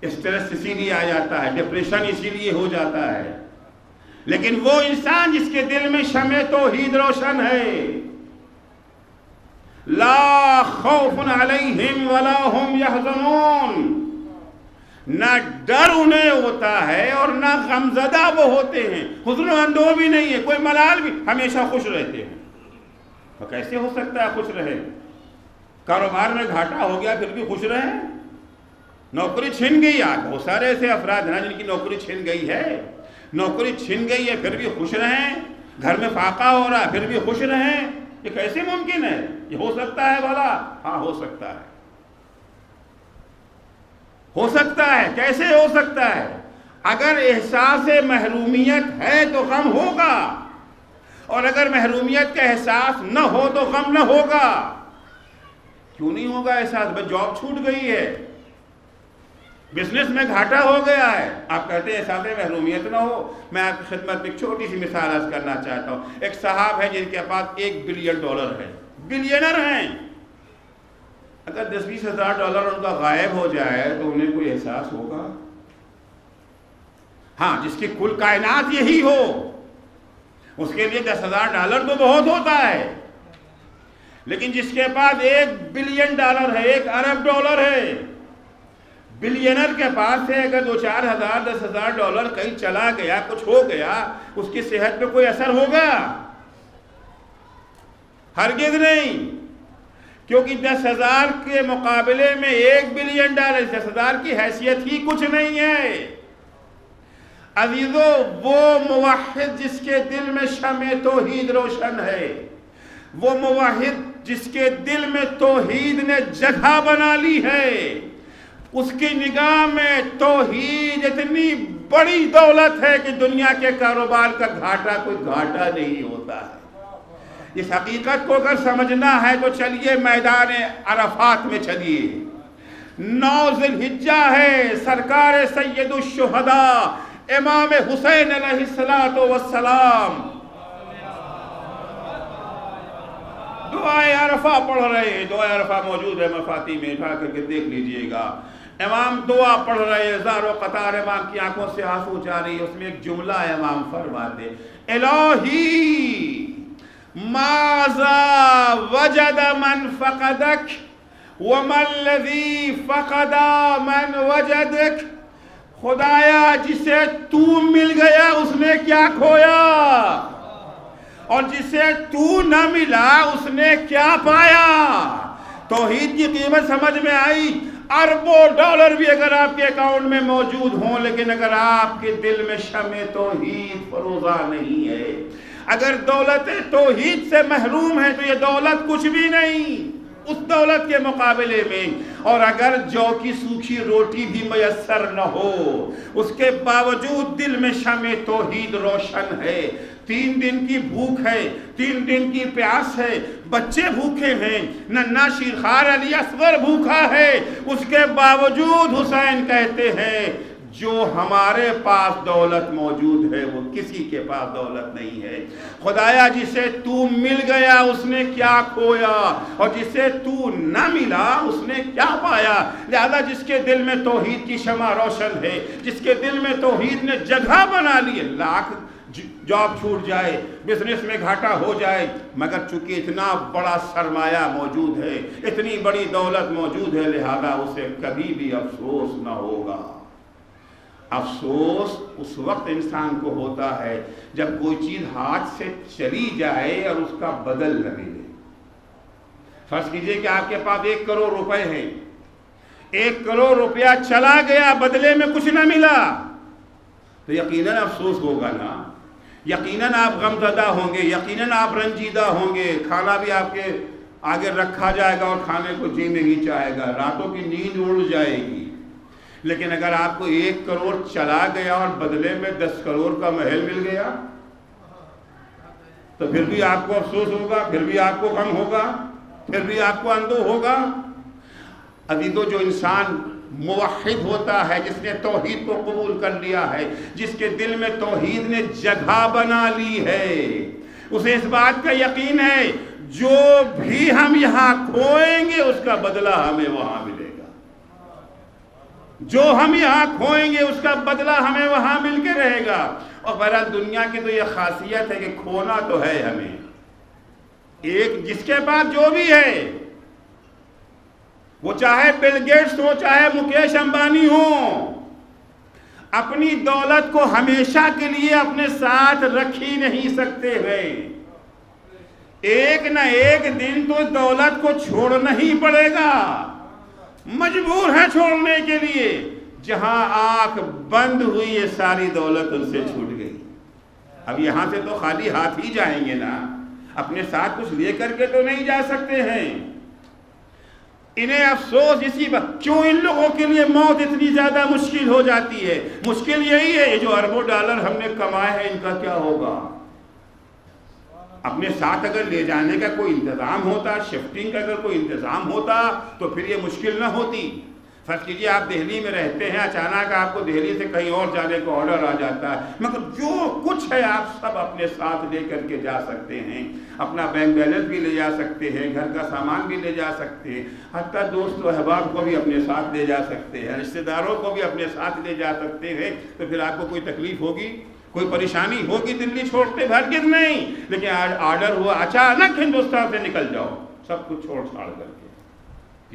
Speaker 1: اسٹریس اسی لیے آ جاتا ہے، ڈپریشن اسی لیے ہو جاتا ہے۔ لیکن وہ انسان جس کے دل میں شمع توحید روشن ہے، لا خوف علیہم ولا ہم یحزنون، نہ ڈر انہیں ہوتا ہے اور نہ غمزدہ وہ ہوتے ہیں، حزن و اندوہ بھی نہیں ہے، کوئی ملال بھی، ہمیشہ خوش رہتے ہیں۔ تو کیسے ہو سکتا ہے خوش رہے؟ کاروبار میں گھاٹا ہو گیا پھر بھی خوش رہے؟ نوکری چھن گئی، بہت سارے ایسے افراد ہیں جن کی نوکری چھن گئی ہے، نوکری چھن گئی ہے پھر بھی خوش رہیں، گھر میں فاقہ ہو رہا ہے پھر بھی خوش رہیں، یہ کیسے ممکن ہے؟ یہ ہو سکتا ہے بھلا؟ ہاں ہو سکتا ہے، ہو سکتا ہے۔ کیسے ہو سکتا ہے؟ اگر احساس محرومیت ہے تو غم ہوگا، اور اگر محرومیت کا احساس نہ ہو تو غم نہ ہوگا۔ کیوں نہیں ہوگا احساس؟ بس جاب چھوٹ گئی ہے، بزنس میں گھاٹا ہو گیا ہے، آپ کہتے ہیں احساس محرومیت نہ ہو۔ میں آپ کی خدمت میں ایک چھوٹی سی مثال عرض کرنا چاہتا ہوں۔ ایک صاحب ہے جن کے پاس $1 بلین ہے، بلینر ہیں۔ اگر 10-20 ہزار ڈالر ان کا غائب ہو جائے تو انہیں کوئی احساس ہوگا؟ ہاں، جس کی کل کائنات یہی ہو اس کے لیے $10,000 تو بہت ہوتا ہے، لیکن جس کے پاس $1 بلین ہے، $1 ارب ہے، بلینر کے پاس سے اگر 2-4 ہزار $10,000 کہیں چلا گیا، کچھ ہو گیا، اس کی صحت پہ کوئی اثر ہوگا؟ ہرگز نہیں، کیونکہ 10,000 کے مقابلے میں $1 بلین 10,000 کی حیثیت ہی کچھ نہیں ہے۔ عزیزو، وہ موحد جس کے دل میں شمع توحید روشن ہے، وہ موحد جس کے دل میں توحید نے جگہ بنا لی ہے، اس کی نگاہ میں توحید اتنی بڑی دولت ہے کہ دنیا کے کاروبار کا گھاٹا کوئی گھاٹا نہیں ہوتا ہے۔ اس حقیقت کو اگر سمجھنا ہے تو چلیے میدان عرفات میں چلیے، 9 ذی الحجہ ہے، سرکار سید الشہداء امام حسین علیہ السلام دعائے عرفہ پڑھ رہے ہیں۔ دعائے عرفہ موجود ہے مفاتی میں، اٹھا کر کے دیکھ لیجئے گا۔ امام دعا پڑھ رہے، زار و قطار امام کی آنکھوں سے آنسو جاری، اس میں ایک جملہ امام فرماتے، الہی ماذا وجد من فقدک وما الذی فقد من وجدک، خدایا جسے تو مل گیا اس نے کیا کھویا، اور جسے تو نہ ملا اس نے کیا پایا۔ توحید کی قیمت سمجھ میں آئی؟ اربوں ڈالر بھی اگر آپ کے اکاؤنٹ میں موجود ہوں، لیکن اگر آپ کے دل میں شمع توحید فروزہ نہیں ہے، اگر دولت توحید سے محروم ہے تو یہ دولت کچھ بھی نہیں اس دولت کے مقابلے میں۔ اور اگر جو کی سوکھی روٹی بھی میسر نہ ہو، اس کے باوجود دل میں شمع توحید روشن ہے، 3 دن کی بھوک ہے، 3 دن کی پیاس ہے، بچے بھوکے ہیں، ننھا شیرخوار علی اصغر بھوکا ہے، اس کے باوجود حسین کہتے ہیں جو ہمارے پاس دولت موجود ہے وہ کسی کے پاس دولت نہیں ہے۔ خدایا جسے تو مل گیا اس نے کیا کھویا، اور جسے تو نہ ملا اس نے کیا پایا۔ لہذا جس کے دل میں توحید کی شمع روشن ہے، جس کے دل میں توحید نے جگہ بنا لی ہے، لاکھ جاب چھوٹ جائے، بزنس میں گھاٹا ہو جائے، مگر چونکہ اتنا بڑا سرمایہ موجود ہے، اتنی بڑی دولت موجود ہے، لہذا اسے کبھی بھی افسوس نہ ہوگا۔ افسوس اس وقت انسان کو ہوتا ہے جب کوئی چیز ہاتھ سے چلی جائے اور اس کا بدل نہ ملے۔ فرض کیجئے کہ آپ کے پاس 1 کروڑ روپے ہیں، 1 کروڑ روپیہ چلا گیا، بدلے میں کچھ نہ ملا، تو یقیناً افسوس ہوگا نا، یقیناً آپ غمزدہ ہوں گے، یقیناً آپ رنجیدہ ہوں گے، کھانا بھی آپ کے آگے رکھا جائے گا اور کھانے کو جی میں نہیں چاہے گا، راتوں کی نیند اڑ جائے گی۔ لیکن اگر آپ کو 1 کروڑ چلا گیا اور بدلے میں 10 کروڑ کا محل مل گیا تو پھر بھی آپ کو افسوس ہوگا، پھر بھی آپ کو غم ہوگا، پھر بھی آپ کو اندوہ ہوگا۔ عزیزو، جو انسان موحد ہوتا ہے، جس نے توحید کو قبول کر لیا ہے، جس کے دل میں توحید نے جگہ بنا لی ہے، اسے اس بات کا یقین ہے جو بھی ہم یہاں کھوئیں گے اس کا بدلہ ہمیں وہاں ملے گا، جو ہم یہاں کھوئیں گے اس کا بدلہ ہمیں وہاں مل کے رہے گا۔ اور بہرحال دنیا کی تو یہ خاصیت ہے کہ کھونا تو ہے ہمیں، ایک جس کے پاس جو بھی ہے، وہ چاہے بل گیٹس ہو چاہے مکیش امبانی ہو، اپنی دولت کو ہمیشہ کے لیے اپنے ساتھ رکھ ہی نہیں سکتے ہیں، ایک نہ ایک دن تو دولت کو چھوڑنا ہی پڑے گا، مجبور ہے چھوڑنے کے لیے۔ جہاں آنکھ بند ہوئی یہ ساری دولت ان سے چھوٹ گئی، اب یہاں سے تو خالی ہاتھ ہی جائیں گے نا، اپنے ساتھ کچھ لے کر کے تو نہیں جا سکتے ہیں۔ انہیں افسوس اسی وقت کیوں ان لوگوں کے لیے موت اتنی زیادہ مشکل ہو جاتی ہے؟ مشکل یہی ہے، یہ جو اربوں ڈالر ہم نے کمائے ہیں ان کا کیا ہوگا؟ اپنے ساتھ اگر لے جانے کا کوئی انتظام ہوتا، شفٹنگ کا اگر کوئی انتظام ہوتا تو پھر یہ مشکل نہ ہوتی۔ فرض کیجیے آپ دہلی میں رہتے ہیں، اچانک آپ کو دہلی سے کہیں اور جانے کو آرڈر آ جاتا ہے، مگر جو کچھ ہے آپ سب اپنے ساتھ لے کر کے جا سکتے ہیں، اپنا بینک بیلنس بھی لے جا سکتے ہیں، گھر کا سامان بھی لے جا سکتے ہیں، حتیٰ دوست و احباب کو بھی اپنے ساتھ لے جا سکتے ہیں، رشتہ داروں کو بھی اپنے ساتھ لے جا سکتے ہیں، تو پھر آپ کو کوئی تکلیف ہوگی، کوئی پریشانی ہوگی دلی چھوڑتے؟ ہرگز نہیں۔ لیکن آرڈر ہوا اچانک ہندوستان سے نکل جاؤ، سب کچھ چھوڑ چھاڑ کر کے،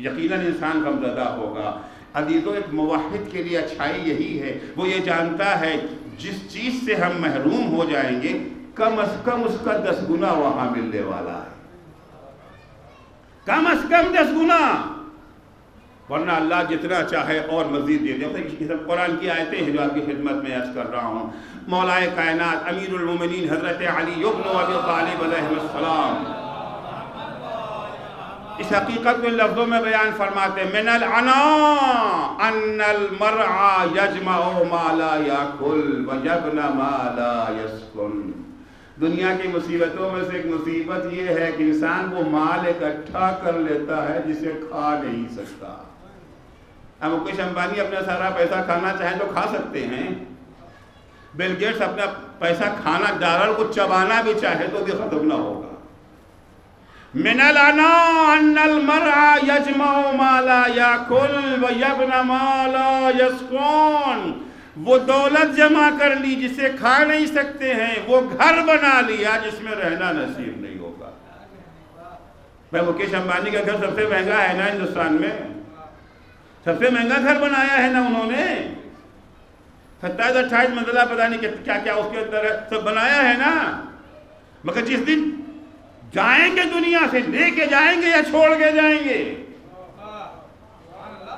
Speaker 1: یقیناً انسان غمزدہ ہوگا۔ عزیزو، ایک موحد کے لیے اچھائی یہی ہے، وہ یہ جانتا ہے جس چیز سے ہم محروم ہو جائیں گے کم از کم اس کا 10 گنا وہاں ملنے والا ہے، کم از کم 10 گنا، ورنہ اللہ جتنا چاہے اور مزید دے دے۔ یہ سب قرآن کی آیتیں ہیں جو آپ کی خدمت میں عرض کر رہا ہوں۔ مولائے کائنات امیر المومنین حضرت علی ابن ابی طالب علیہ السلام اس حقیقت کو ان لفظوں میں بیان فرماتے ہیں، من العناء ان المرء یجمع ما لا یاکل ویبنی ما لا یسکن۔ دنیا کی مصیبتوں میں سے ایک مصیبت یہ ہے کہ انسان وہ مال اکٹھا کر لیتا ہے جسے کھا نہیں سکتا۔ اب مکیش امبانی اپنا سارا پیسہ کھانا چاہیں تو کھا سکتے ہیں، بل گیٹس اپنا پیسہ کھانا، ڈالر کو چبانا بھی چاہے تو بھی ختم نہ ہوگا۔ من العناء ان المرء یجمع ما لا یاکل ویبنی ما لا یسکن۔ وہ دولت جمع کر لی جسے کھا نہیں سکتے ہیں، وہ گھر بنا لیا جس میں رہنا نصیب نہیں ہوگا۔ بھائی مکیش امبانی کا گھر سب سے مہنگا ہے نا ہندوستان میں، سب سے مہنگا گھر بنایا ہے نا انہوں نے، 27-28 منزلہ پتہ نہیں کیا کیا اس کے اندر سب بنایا ہے نا، مگر جس دن جائیں گے دنیا سے لے کے جائیں گے یا چھوڑ کے جائیں گے۔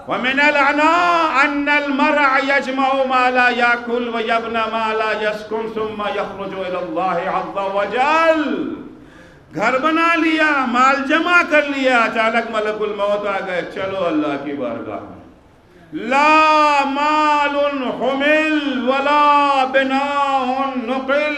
Speaker 1: وَمِنَ الْعَنَاءِ أَنَّ الْمَرْءَ يَجْمَعُ مَا لَا يَأْكُلُ وَيَبْنَى مَا لَا يَسْكُنُ ثُمَّ يَخْرُجُ إِلَى اللَّهِ عَزَّ وَجَلَّ۔ گھر بنا لیا، مال جمع کر لیا، اچانک ملک الموت آ گئے، چلو اللہ کی بارگاہ میں۔ لا مال حمل ولا بناء نقل۔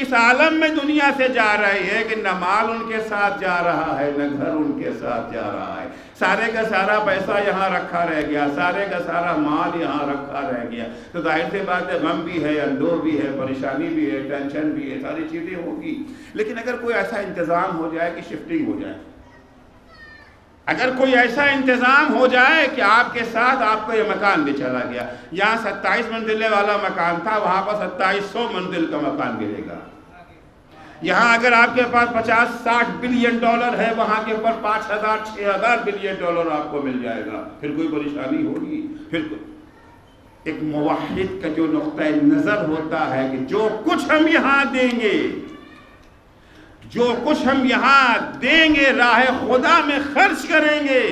Speaker 1: اس عالم میں دنیا سے جا رہی ہے کہ نہ مال ان کے ساتھ جا رہا ہے، نہ گھر ان کے ساتھ جا رہا ہے، سارے کا سارا پیسہ یہاں رکھا رہ گیا، سارے کا سارا مال یہاں رکھا رہ گیا۔ تو ظاہر سی بات ہے غم بھی ہے، اندوہ بھی ہے، پریشانی بھی ہے، ٹینشن بھی ہے، ساری چیزیں ہوگی۔ لیکن اگر کوئی ایسا انتظام ہو جائے کہ شفٹنگ ہو جائے، اگر کوئی ایسا انتظام ہو جائے کہ آپ کے ساتھ آپ کو یہ مکان بھی چلا گیا، یہاں 27 منزلے والا مکان تھا، وہاں پر 2700 منزل کا مکان ملے گا۔ یہاں اگر آپ کے پاس 50-60 بلین ڈالر ہے، وہاں کے اوپر 5000-6000 بلین ڈالر آپ کو مل جائے گا، پھر کوئی پریشانی ہوگی؟ پھر ایک موحد کا جو نقطہ نظر ہوتا ہے کہ جو کچھ ہم یہاں دیں گے، جو کچھ ہم یہاں دیں گے راہ خدا میں خرچ کریں گے،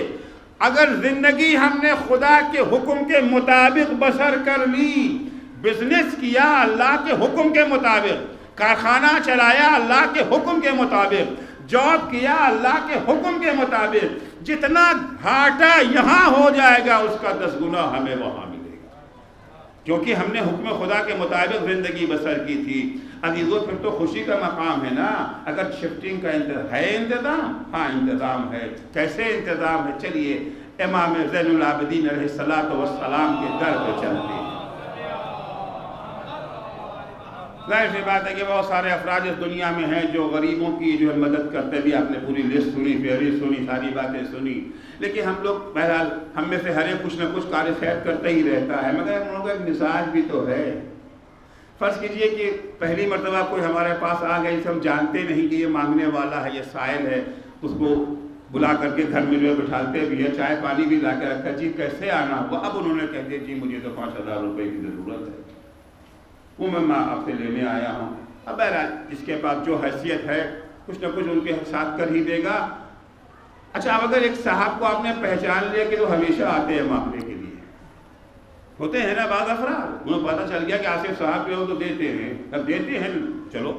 Speaker 1: اگر زندگی ہم نے خدا کے حکم کے مطابق بسر کر لی، بزنس کیا اللہ کے حکم کے مطابق، کارخانہ چلایا اللہ کے حکم کے مطابق، جاب کیا اللہ کے حکم کے مطابق، جتنا گھاٹا یہاں ہو جائے گا اس کا 10 گنا ہمیں وہاں ملے گا، کیونکہ ہم نے حکم خدا کے مطابق زندگی بسر کی تھی۔ عزیزو پھر تو خوشی کا مقام ہے نا۔ اگر شفٹنگ کا انتظام، ہاں انتظام ہے۔ کیسے انتظام ہے؟ چلیے امام زین العابدین علیہ السلام کے در پہ چلتے ہیں۔ ظاہر سی بات ہے کہ بہت سارے افراد اس دنیا میں ہیں جو غریبوں کی جو ہے مدد کرتے بھی، آپ نے پوری لسٹ سنی، فہرست سنی، ساری باتیں سنی، لیکن ہم لوگ بہرحال ہم میں سے ہر ایک کچھ نہ کچھ کار خیر کرتا ہی رہتا ہے، مگر ہم لوگوں کا ایک مزاج بھی تو ہے۔ فرض کیجئے کہ پہلی مرتبہ کوئی ہمارے پاس آ گئی، ہم جانتے نہیں کہ یہ مانگنے والا ہے، یہ سائل ہے، اس کو بلا کر کے گھر میں جو بٹھالتے بھی ہے، چائے پانی بھی لا کے رکھا، جی کیسے آنا ہوا؟ اب انہوں نے کہہ دیا جی مجھے تو 5,000 روپے کی ضرورت ہے، وہ میں آپ سے لینے آیا ہوں۔ اب بہرحال جس کے پاس جو حیثیت ہے کچھ نہ کچھ ان کے ساتھ کر ہی دے گا۔ اچھا اب اگر ایک صاحب کو آپ نے پہچان لیا کہ وہ ہمیشہ آتے ہیں مانگنے کے لیے، ہوتے ہیں نا بعض افراد، انہیں پتہ چل گیا کہ آصف صاحب پہ ہو تو دیتے ہیں، اب دیتے ہیں چلو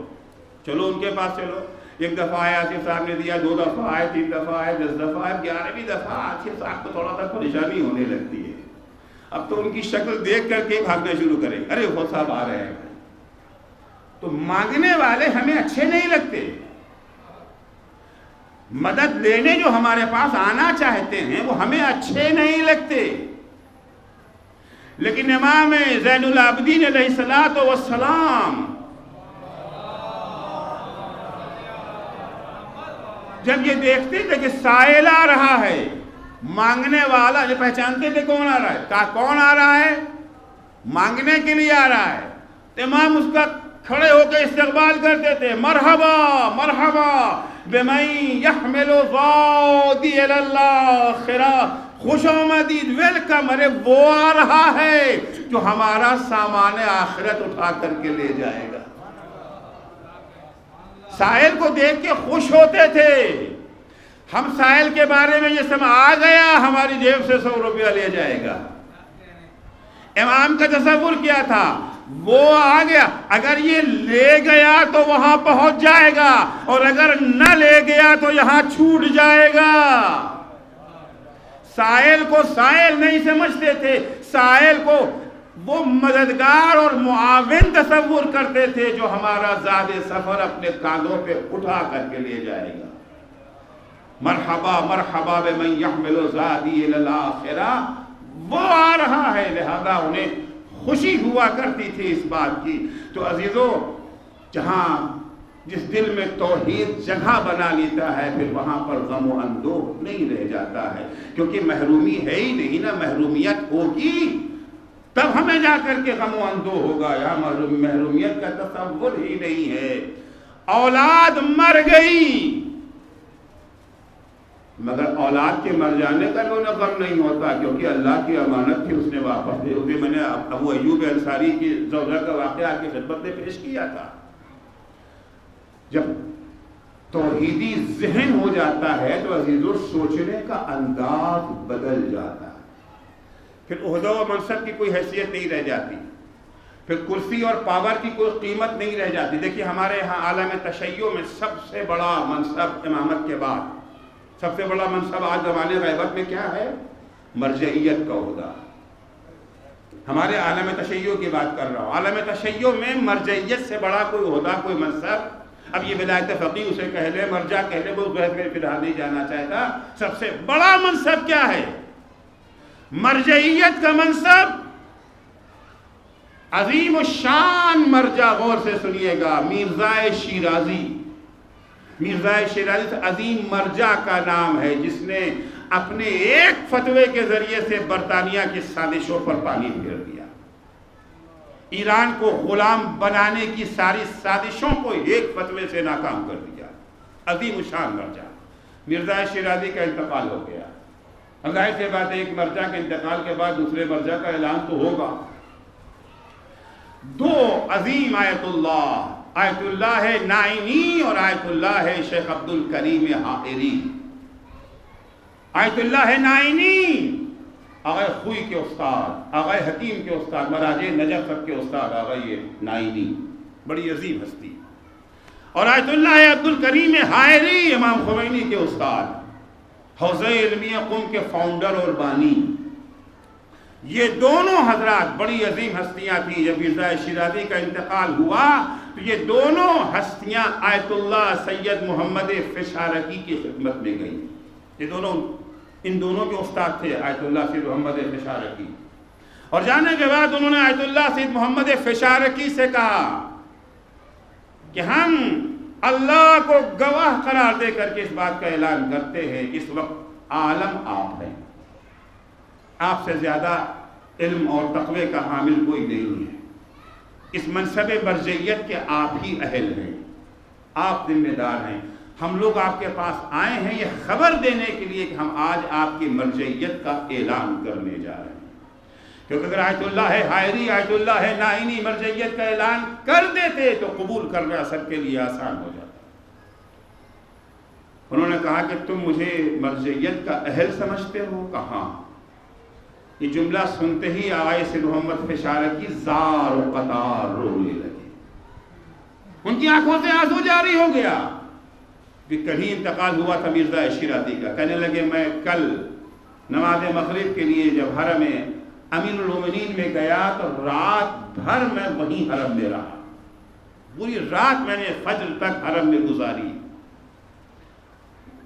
Speaker 1: ان کے پاس چلو۔ ایک دفعہ آئے آصف صاحب نے دیا، 2 دفعہ آئے، 3 دفعہ آئے، 10 دفعہ آئے، 11ویں دفعہ آصف صاحب کو تھوڑا سا پریشانی ہونے لگتی ہے۔ اب تو ان کی شکل دیکھ کر کے بھاگنا شروع کریں، ارے وہ صاحب آ رہے ہیں۔ تو مانگنے والے ہمیں اچھے نہیں لگتے، مدد لینے جو ہمارے پاس آنا چاہتے ہیں وہ ہمیں اچھے نہیں لگتے۔ لیکن امام زین العابدین علیہ السلام جب یہ دیکھتے تھے کہ سائل آ رہا ہے، مانگنے والا، یہ پہچانتے تھے کون آ رہا ہے، کون آ رہا ہے، مانگنے کے لیے آ رہا ہے، تو امام اس کا کھڑے ہو کے استقبال کرتے تھے، مرحبا مرحبا بمن یحمل ذادی الی الاخرہ، خوش آمدید، ویلکم، ارے وہ آ رہا ہے جو ہمارا سامان آخرت اٹھا کر کے لے جائے گا۔ سائل کو دیکھ کے خوش ہوتے تھے۔ ہم سائل کے بارے میں یہ سمجھ آ گیا ہماری جیب سے 100 روپیہ لے جائے گا۔ امام کا تصور کیا تھا، وہ آ گیا، اگر یہ لے گیا تو وہاں پہنچ جائے گا، اور اگر نہ لے گیا تو یہاں چھوٹ جائے گا۔ سائل کو سائل نہیں سمجھتے تھے، سائل کو وہ مددگار اور معاون تصور کرتے تھے جو ہمارا زاد سفر اپنے کاندھوں پہ اٹھا کر کے لے جائے گا۔ مرحبا مرحبا بمن یحمل زادی الی الاخرہ، وہ آ رہا ہے، لہذا انہیں خوشی ہوا کرتی تھی اس بات کی۔ تو عزیزو، جہاں جس دل میں توحید جگہ بنا لیتا ہے پھر وہاں پر غم و اندوہ نہیں رہ جاتا ہے، کیونکہ محرومی ہے ہی نہیں نا، محرومیت ہوگی تب ہمیں جا کر کے غم و اندوہ ہوگا، یہاں محرومیت کا تصور ہی نہیں ہے۔ اولاد مر گئی مگر اولاد کے مر جانے کا جو غم نہیں ہوتا، کیونکہ اللہ کی امانت تھی، اس نے واپس دے دی۔ میں نے ابو ایوب انصاری کی زوجہ کا واقعہ آپ کی خدمت میں پیش کیا تھا۔ جب توحیدی ذہن ہو جاتا ہے تو عزیزو سوچنے کا انداز بدل جاتا ہے، پھر عہدہ و منصب کی کوئی حیثیت نہیں رہ جاتی، پھر کرسی اور پاور کی کوئی قیمت نہیں رہ جاتی۔ دیکھیے ہمارے ہاں عالم تشیع میں سب سے بڑا منصب امامت کے بعد، سب سے بڑا منصب آج زمانے غیبت میں کیا ہے؟ مرجعیت کا عہدہ۔ ہمارے عالم تشیع کی بات کر رہا ہوں، عالم تشیع میں مرجعیت سے بڑا کوئی عہدہ، کوئی منصب، اب یہ ولایت فقیہ اسے کہہ لے، مرجع کہہ لے، وہ بحث میں فی الحال نہیں جانا چاہتا۔ سب سے بڑا منصب کیا ہے؟ مرجعیت کا منصب، عظیم الشان مرجع، غور سے سنیے گا، مرزا شیرازی۔ مرزا شیرازی سے عظیم مرجع کا نام ہے، جس نے اپنے ایک فتوے کے ذریعے سے برطانیہ کی سازشوں پر پانی پھیر دیا، ایران کو غلام بنانے کی ساری سازشوں کو ایک فتوے سے ناکام کر دیا۔ عظیم الشان مرجع مرزا شیرازی کا انتقال ہو گیا۔ ظاہر سی بات ہے، ایک مرجع کے انتقال کے بعد دوسرے مرجع کا اعلان تو ہوگا۔ 2 عظیم آیت اللہ آیت اللہ ہے نائینی اور آیت اللہ ہے شیخ عبد الکریم حائری. آیت اللہ ہے نائینی آغا خوئی کے استاد، آغا حکیم کے استاد، مراجع نجف کے استاد آغا یہ نائینی، بڑی عظیم ہستی. اور آیت اللہ ہے عبد الکریم حائری امام خمینی کے استاد، حوزہ علمیہ قم کے فاؤنڈر اور بانی. یہ دونوں حضرات بڑی عظیم ہستیاں تھیں. جب مرزا شیرازی کا انتقال ہوا تو یہ دونوں ہستیاں آیت اللہ سید محمد فشارقی کی خدمت میں گئیں. یہ دونوں ان دونوں کے استاد تھے آیت اللہ سید محمد فشارقی. اور جانے کے بعد انہوں نے آیت اللہ سید محمد فشارقی سے کہا کہ ہم اللہ کو گواہ قرار دے کر کے اس بات کا اعلان کرتے ہیں کہ اس وقت عالم آپ ہیں، آپ سے زیادہ علم اور تقوی کا حامل کوئی نہیں ہے. اس منصب مرجعیت کے آپ ہی اہل ہیں، آپ ذمہ دار ہیں. ہم لوگ آپ کے پاس آئے ہیں یہ خبر دینے کے لیے کہ ہم آج آپ کی مرجعیت کا اعلان کرنے جا رہے ہیں. کیونکہ اگر آیت اللہ ہے حائری، آیت اللہ ہے نائینی مرجعیت کا اعلان کر دیتے تو قبول کرنا سب کے لیے آسان ہو جاتا. انہوں نے کہا کہ تم مجھے مرجعیت کا اہل سمجھتے ہو؟ کہاں. یہ جملہ سنتے ہی آئے سید محمد فشارقی زار و قطار رونے لگے. ان کی آنکھوں سے آنسو جاری ہو گیا کہ کہیں انتقال ہوا تھا مرزا شیرازی کا. کہنے لگے میں کل نماز مغرب کے لیے جب حرم امین المومنین میں گیا تو رات بھر میں وہیں حرم میں رہا. پوری رات میں نے فجر تک حرم میں گزاری.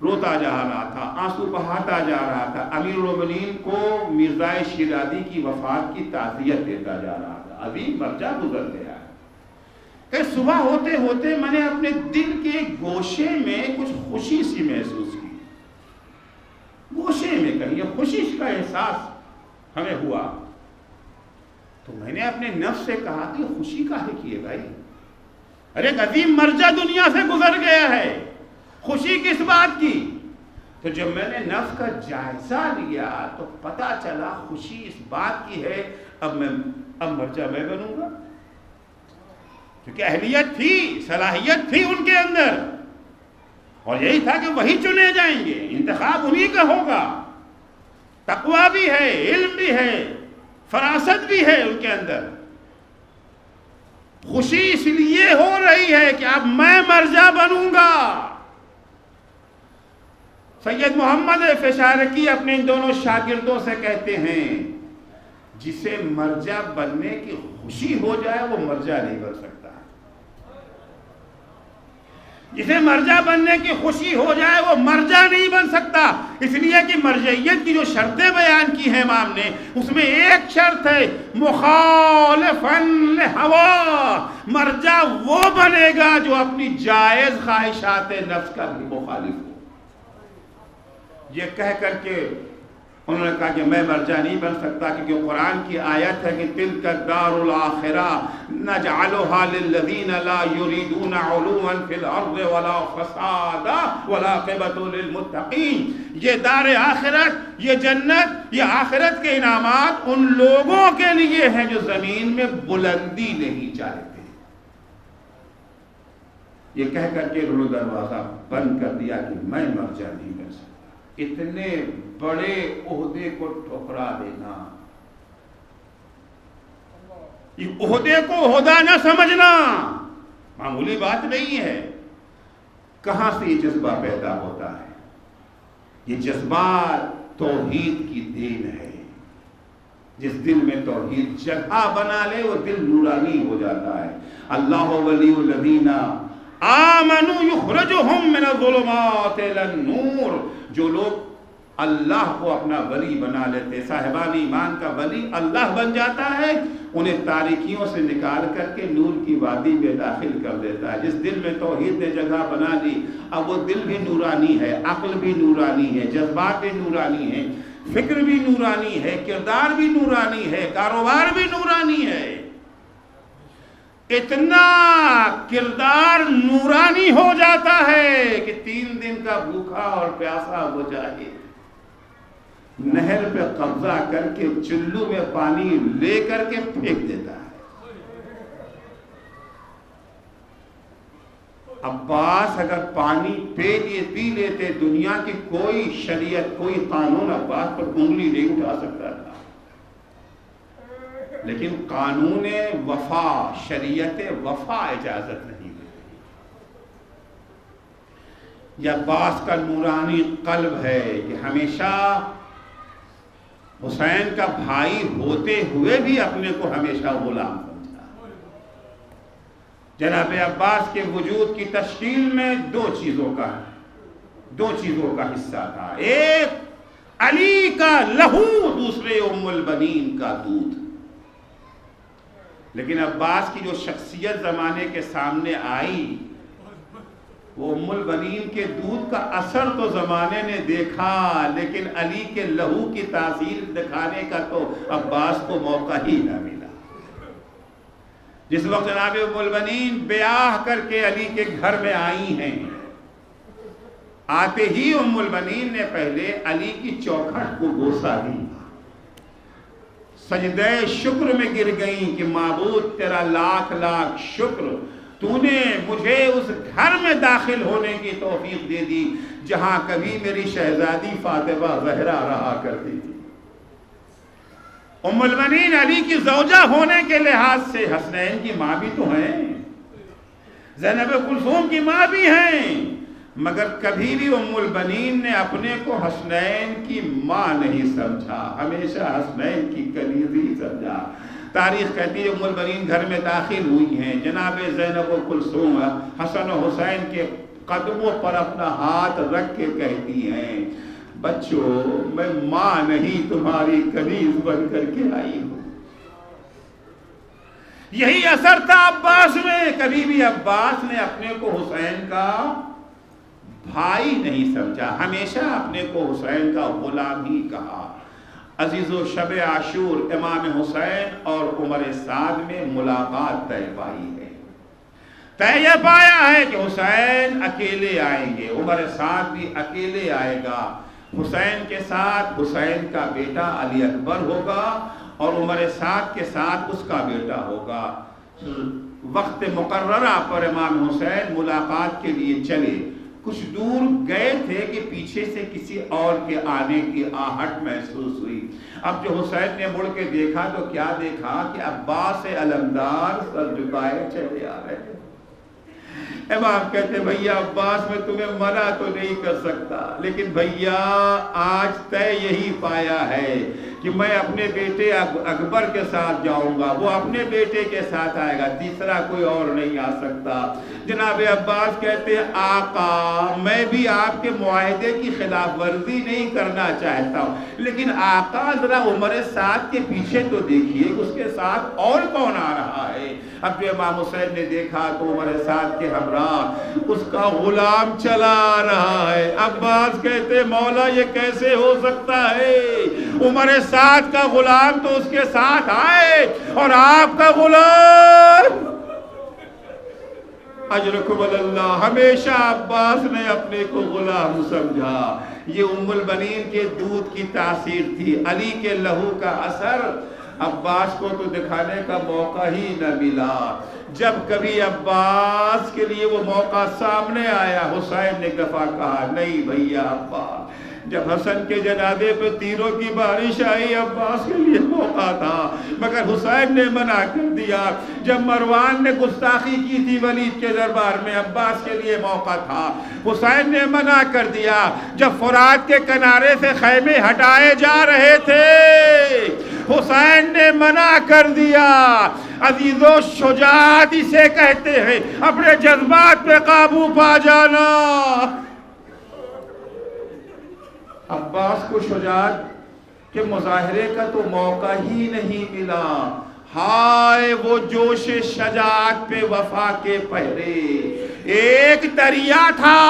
Speaker 1: روتا جا رہا تھا، آنسو بہاتا جا رہا تھا. امیر المومنین کو مرزا شیرازی کی وفات کی تعزیت دیتا جا رہا تھا. ابھی مرجع گزر گیا ہے. کہ صبح ہوتے ہوتے میں نے اپنے دل کے گوشے میں کچھ خوشی سی محسوس کی. گوشے میں کہیں یہ خوشی کا احساس ہمیں ہوا تو میں نے اپنے نفس سے کہا کہ خوشی کاہے کی ہے بھائی؟ ارے ایک عظیم مرجع دنیا سے گزر گیا ہے، خوشی کس بات کی؟ تو جب میں نے نفس کا جائزہ لیا تو پتا چلا خوشی اس بات کی ہے اب مرجع میں بنوں گا. کیونکہ اہلیت تھی، صلاحیت تھی ان کے اندر، اور یہی تھا کہ وہی چنے جائیں گے، انتخاب انہی کا ہوگا. تقویٰ بھی ہے، علم بھی ہے، فراست بھی ہے ان کے اندر. خوشی اس لیے ہو رہی ہے کہ اب میں مرجع بنوں گا. سید محمد فشارقی اپنے ان دونوں شاگردوں سے کہتے ہیں جسے مرجع بننے کی خوشی ہو جائے وہ مرجع نہیں بن سکتا. جسے مرجع بننے کی خوشی ہو جائے وہ مرجع نہیں بن سکتا. اس لیے کہ مرجعیت کی جو شرطیں بیان کی ہیں امام نے، اس میں ایک شرط ہے مخالفاً لہوا. مرجع وہ بنے گا جو اپنی جائز خواہشات نفس کا بھی مخالف ہو. یہ کہہ کر کے انہوں نے کہا کہ میں مرجع نہیں بن سکتا، کیونکہ قرآن کی آیت ہے کہ تلک الدار الاخرہ نجعلها للذین لا یریدون علوا فی الارض ولا فسادا والعاقبۃ للمتقین. یہ دار آخرت، یہ جنت، یہ آخرت کے انعامات ان لوگوں کے لیے ہیں جو زمین میں بلندی نہیں چاہتے. یہ کہہ کر کے انہوں نے دروازہ بند کر دیا کہ میں مرجع نہیں بن سکتا. اتنے بڑے عہدے کو ٹھکرا دینا، یہ عہدے کو عہدہ نہ سمجھنا معمولی بات نہیں ہے. کہاں سے یہ جذبہ پیدا ہوتا ہے؟ یہ جذبہ توحید کی دین ہے. جس دل میں توحید جگہ بنا لے وہ دل نورانی ہو جاتا ہے. اللہ ولی الذین آمنوا یخرجہم من الظلمات الی النور. جو لوگ اللہ کو اپنا ولی بنا لیتے، صاحبان ایمان کا ولی اللہ بن جاتا ہے، انہیں تاریکیوں سے نکال کر کے نور کی وادی میں داخل کر دیتا ہے. جس دل میں توحید نے جگہ بنا لی اب وہ دل بھی نورانی ہے، عقل بھی نورانی ہے، جذبات بھی نورانی ہیں، فکر بھی نورانی ہے، کردار بھی نورانی ہے، کاروبار بھی نورانی ہے. اتنا کردار نورانی ہو جاتا ہے کہ 3 دن کا بھوکا اور پیاسا وہ جاہل نہر پہ قبضہ کر کے چلو میں پانی لے کر کے پھینک دیتا ہے. عباس اگر پانی پی لیتے دنیا کی کوئی شریعت کوئی قانون عباس پر انگلی نہیں اٹھا سکتا تھا، لیکن قانون وفا، شریعت وفا اجازت نہیں دیتی۔ یہ عباس کا نورانی قلب ہے کہ ہمیشہ حسین کا بھائی ہوتے ہوئے بھی اپنے کو ہمیشہ غلام سمجھا۔ جناب عباس کے وجود کی تشکیل میں دو چیزوں کا حصہ تھا، ایک علی کا لہو، دوسرے ام البنین کا دودھ۔ لیکن عباس کی جو شخصیت زمانے کے سامنے آئی، وہ ام البنین کے دودھ کا اثر تو زمانے نے دیکھا، لیکن علی کے لہو کی تاثیر دکھانے کا تو عباس کو موقع ہی نہ ملا۔ جس وقت جناب ام البنین بیاہ کر کے علی کے گھر میں آئی ہیں، آتے ہی ام البنین نے پہلے علی کی چوکھٹ کو بوسہ دی، سجدہ شکر میں گر گئیں کہ معبود تیرا لاکھ لاکھ شکر، تو نے مجھے اس گھر میں داخل ہونے کی توفیق دے دی جہاں کبھی میری شہزادی فاطمہ زہرا رہا کرتی تھی۔ ام البنین علی کی زوجہ ہونے کے لحاظ سے حسنین کی ماں بھی تو ہیں، زینب کلثوم کی ماں بھی ہیں، مگر کبھی بھی ام البنین نے اپنے کو حسنین کی ماں نہیں سمجھا، ہمیشہ حسنین کی کلیزی سمجھا۔ تاریخ کہتی ہے ام البنین گھر میں داخل ہوئی ہیں، جناب زینب کلثوم حسن و حسین کے قدموں پر اپنا ہاتھ رکھ کے کہتی ہیں، بچوں میں ماں نہیں تمہاری کنیز بن کر کے آئی ہوں۔ یہی اثر تھا عباس میں، کبھی بھی عباس نے اپنے کو حسین کا بھائی نہیں سمجھا، ہمیشہ اپنے کو حسین کا غلام ہی کہا۔ عزیز و شب عاشور امام حسین اور عمر سعد میں ملاقات طے پائی ہے، طے یہ پایا ہے کہ حسین اکیلے آئیں گے، عمر سعد بھی اکیلے آئے گا، حسین کے ساتھ حسین کا بیٹا علی اکبر ہوگا اور عمر سعد کے ساتھ اس کا بیٹا ہوگا۔ وقت مقررہ پر امام حسین ملاقات کے لیے چلے، کچھ دور گئے تھے کہ پیچھے سے کسی اور کے آنے کی آہٹ محسوس ہوئی۔ اب جو حسین نے مڑ کے دیکھا تو کیا دیکھا کہ عباس علمدار سر جھکائے چلے آ رہے ہیں۔ امام کہتے بھیا عباس میں تمہیں منع تو نہیں کر سکتا، لیکن بھیا آج طے یہی پایا ہے کہ میں اپنے بیٹے اکبر کے ساتھ جاؤں گا، وہ اپنے بیٹے کے ساتھ آئے گا، تیسرا کوئی اور نہیں آ سکتا۔ جناب عباس کہتے آقا میں بھی آپ کے معاہدے کی خلاف ورزی نہیں کرنا چاہتا ہوں، لیکن آقا ذرا عمر سعد کے پیچھے تو دیکھیے اس کے ساتھ اور کون آ رہا ہے۔ اب جو امام حسین نے دیکھا تو عمر سعد کے ہمراہ اس کا غلام چلا آ رہا ہے۔ عباس کہتے مولا یہ کیسے ہو سکتا ہے، عمر سعد کا غلام تو اس کے ساتھ آئے اور آپ کا غلام۔ اجرکم اللہ، ہمیشہ عباس نے اپنے کو غلام سمجھا۔ یہ ام البنین کے دودھ کی تاثیر تھی، علی کے لہو کا اثر عباس کو تو دکھانے کا موقع ہی نہ ملا۔ جب کبھی عباس کے لیے وہ موقع سامنے آیا، حسین نے ایک دفعہ کہا نہیں بھیا عباس، جب حسن کے جنازے پہ تیروں کی بارش آئی عباس کے لیے موقع تھا، مگر حسین نے منع کر دیا۔ جب مروان نے گستاخی کی تھی ولید کے دربار میں، عباس کے لیے موقع تھا، حسین نے منع کر دیا۔ جب فرات کے کنارے سے خیمے ہٹائے جا رہے تھے، حسین نے منع کر دیا۔ عزیزو شجاعت اسے کہتے ہیں، اپنے جذبات پہ قابو پا جانا۔ عباس کو شجاعت کے مظاہرے کا تو موقع ہی نہیں ملا۔ ہائے وہ جوش شجاعت پہ وفا کے پہرے، ایک دریا تھا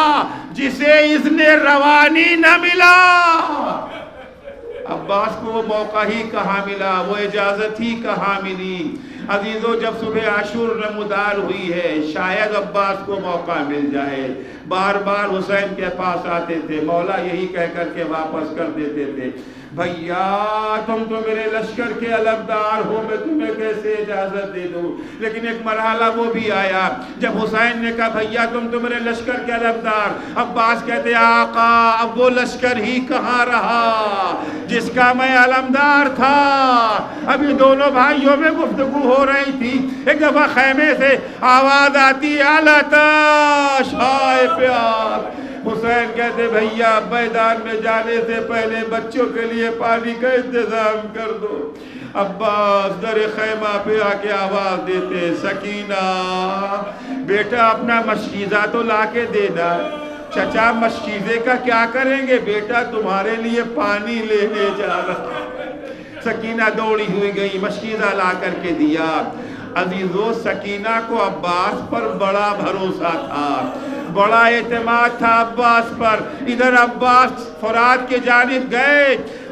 Speaker 1: جسے اذن روانی نہ ملا۔ عباس کو وہ موقع ہی کہاں ملا، وہ اجازت ہی کہاں ملی۔ عزیزو جب صبح عاشور نمودار ہوئی ہے، شاید عباس کو موقع مل جائے، بار بار حسین کے پاس آتے تھے، مولا یہی کہہ کر کے واپس کر دیتے تھے، بھیا تم تو میرے لشکر کے علمدار ہو، میں تمہیں کیسے اجازت دے دوں؟ لیکن ایک مرحلہ وہ بھی آیا جب حسین نے کہا بھیا تم تو میرے لشکر کے علمدار، عباس کہتے آقا اب وہ لشکر ہی کہاں رہا جس کا میں علمدار تھا۔ ابھی دونوں بھائیوں میں گفتگو ہو رہی تھی، ایک دفعہ خیمے سے آواز آتی آلتش ہائے پیاس۔ حسین کہتے بھیا میدان میں جانے سے پہلے بچوں کے لیے پانی کا انتظام کر دو۔ عباس در خیمہ پہ آ کے آواز دیتے سکینہ بیٹا اپنا مشکیزہ تو لا کے دینا۔ چچا مشکیزے کا کیا کریں گے بیٹا، تمہارے لیے پانی لینے جا رہا۔ سکینہ دوڑی ہوئی گئی، مشکیزہ لا کر کے دیا۔ عزیزو سکینہ کو عباس پر بڑا بھروسہ تھا، بڑا اعتماد تھا عباس پر۔ ادھر عباس فرات کی جانب گئے،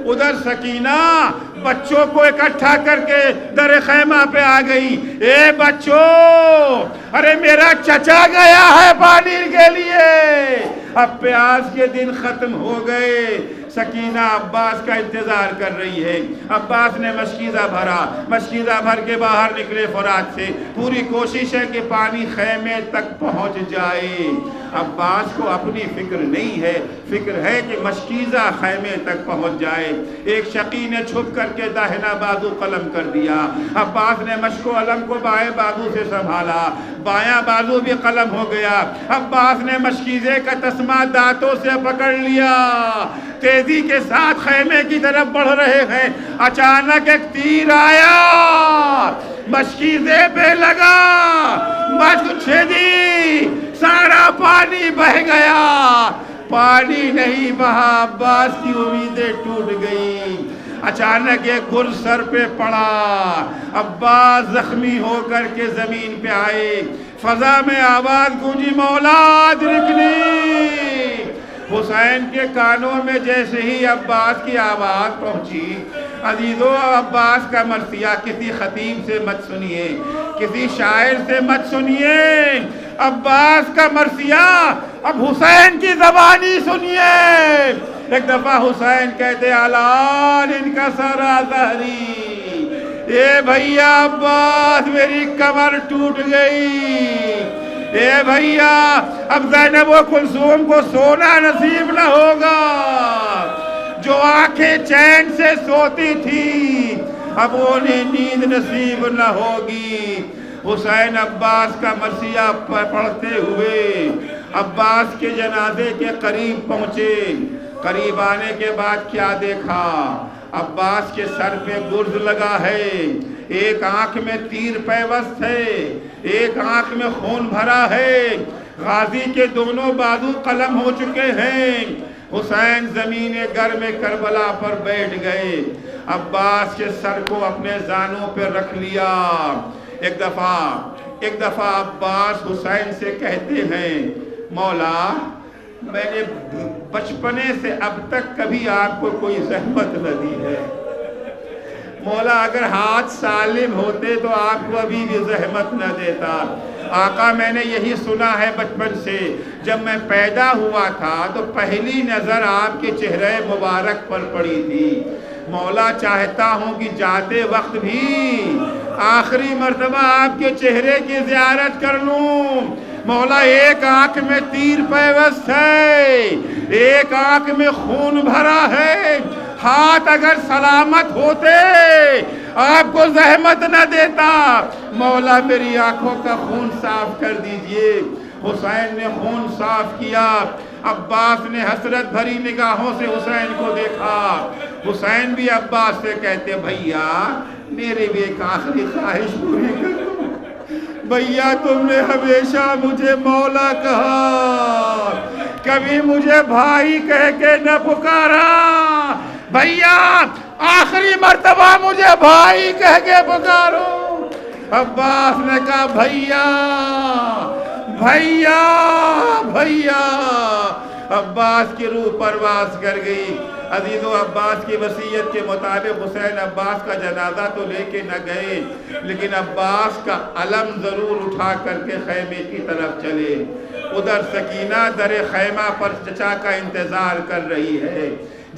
Speaker 1: ادھر سکینہ بچوں کو اکٹھا کر کے در خیمہ پہ آ گئی۔ اے بچوں، ارے میرا چچا گیا ہے پانی کے لیے۔ اب پیاس کے دن ختم ہو گئے، سکینہ عباس کا انتظار کر رہی ہے۔ عباس نے مشکیزہ بھرا، مشکیزہ بھر کے باہر نکلے فرات سے، پوری کوشش ہے کہ پانی خیمے تک پہنچ جائے۔ عباس کو اپنی فکر نہیں ہے، فکر ہے کہ مشکیزہ خیمے تک پہنچ جائے۔ ایک شقی نے چھپ کر کے داہنا بازو قلم کر دیا، عباس نے مشک و علم کو بائیں بازو سے سنبھالا، بایاں بازو بھی قلم ہو گیا۔ عباس نے مشکیزے کا تسمہ دانتوں سے پکڑ لیا، تیزی کے ساتھ خیمے کی طرف بڑھ رہے ہیں۔ اچانک ایک تیر آیا، مشکیزے پہ لگا، مشک چھیدی، سارا پانی بہہ گیا۔ پانی نہیں بہا، عباس کی امیدیں ٹوٹ گئی۔ اچانک ایک گر سر پہ پڑا، عباس زخمی ہو کر کے زمین پہ آئے۔ فضا میں آواز گونجی مولا ادرکنی۔ حسین کے کانوں میں جیسے ہی عباس کی آواز پہنچی، عزیزو عباس کا مرثیہ کسی خطیب سے مت سنیے، کسی شاعر سے مت سنیے، عباس کا مرثیہ اب حسین کی زبانی سنیے۔ ایک دفعہ حسین کہتے الان انکسر ظہری، اے بھیا عباس میری کمر ٹوٹ گئی، اے بھیا اب زینب و کلثوم کو سونا نصیب نہ ہوگا، جو آنکھیں چین سے سوتی تھی اب انہیں نیند نصیب نہ ہوگی۔ حسین عباس کا مرثیہ پڑھتے ہوئے عباس کے جنازے کے قریب پہنچے۔ قریب آنے کے بعد کیا دیکھا؟ عباس کے سر پہ گرز لگا ہے، ایک آنکھ میں تیر پیوست ہے، ایک آنکھ میں خون بھرا ہے، غازی کے دونوں بازو قلم ہو چکے ہیں۔ حسین زمین گرم کربلا پر بیٹھ گئے، عباس کے سر کو اپنے زانوں پہ رکھ لیا۔ ایک دفعہ عباس حسین سے کہتے ہیں مولا میں نے بچپنے سے اب تک کبھی آپ کو کوئی زحمت نہ دی ہے، مولا اگر ہاتھ سالم ہوتے تو آپ کو ابھی بھی زحمت نہ دیتا۔ آقا میں نے یہی سنا ہے بچپن سے، جب میں پیدا ہوا تھا تو پہلی نظر آپ کے چہرے مبارک پر پڑی تھی، مولا چاہتا ہوں کہ جاتے وقت بھی آخری مرتبہ آپ کے چہرے کی زیارت کر لوں۔ مولا ایک آنکھ میں تیر پیوست ہے، ایک آنکھ میں خون بھرا ہے، ہاتھ اگر سلامت ہوتے آپ کو زحمت نہ دیتا، مولا میری آنکھوں کا خون صاف کر دیجئے۔ حسین نے خون صاف کیا، عباس نے حسرت بھری نگاہوں سے حسین کو دیکھا۔ حسین بھی عباس سے کہتے بھیا میرے بھی ایک آخری خواہش پوری کر دو، بھیا تم نے ہمیشہ مجھے مولا کہا، کبھی مجھے بھائی کہہ کے نہ پکارا، بھیا آخری مرتبہ مجھے بھائی کہہ کے پکارو۔ عباس نے کہا بھیا بھیا بھیا۔ عباس کی روح پرواز کر گئی۔ عزیزو عباس کی وصیت کے مطابق حسین عباس کا جنازہ تو لے کے نہ گئے، لیکن عباس کا علم ضرور اٹھا کر کے خیمے کی طرف چلے۔ ادھر سکینہ در خیمہ پر چچا کا انتظار کر رہی ہے۔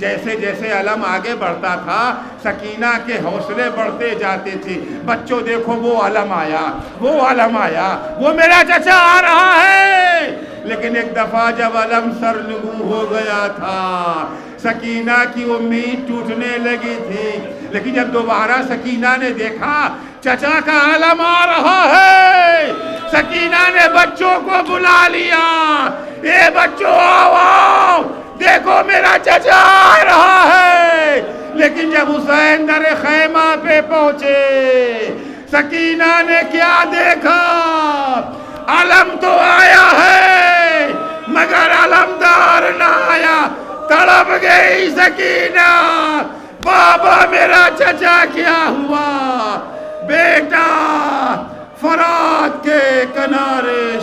Speaker 2: جیسے جیسے علم آگے بڑھتا تھا سکینہ کے حوصلے بڑھتے جاتے تھے. بچوں دیکھو وہ علم آیا، وہ علم آیا، وہ میرا چچا آ رہا ہے. لیکن ایک دفعہ جب علم سرنگوں ہو گیا تھا سکینہ کی امید ٹوٹنے لگی تھی. لیکن جب دوبارہ سکینہ نے دیکھا چچا کا علم آ رہا ہے، سکینہ نے بچوں کو بلا لیا. اے بچوں آؤ، دیکھو میرا چچا آ رہا ہے. لیکن جب حسین در خیمہ پہ پہنچے سکینہ نے کیا دیکھا؟ علم تو آیا ہے مگر علمدار نہ آیا. تڑپ گئی سکینہ، بابا میرا چچا کیا ہوا؟ بیٹا فرات کے کنارے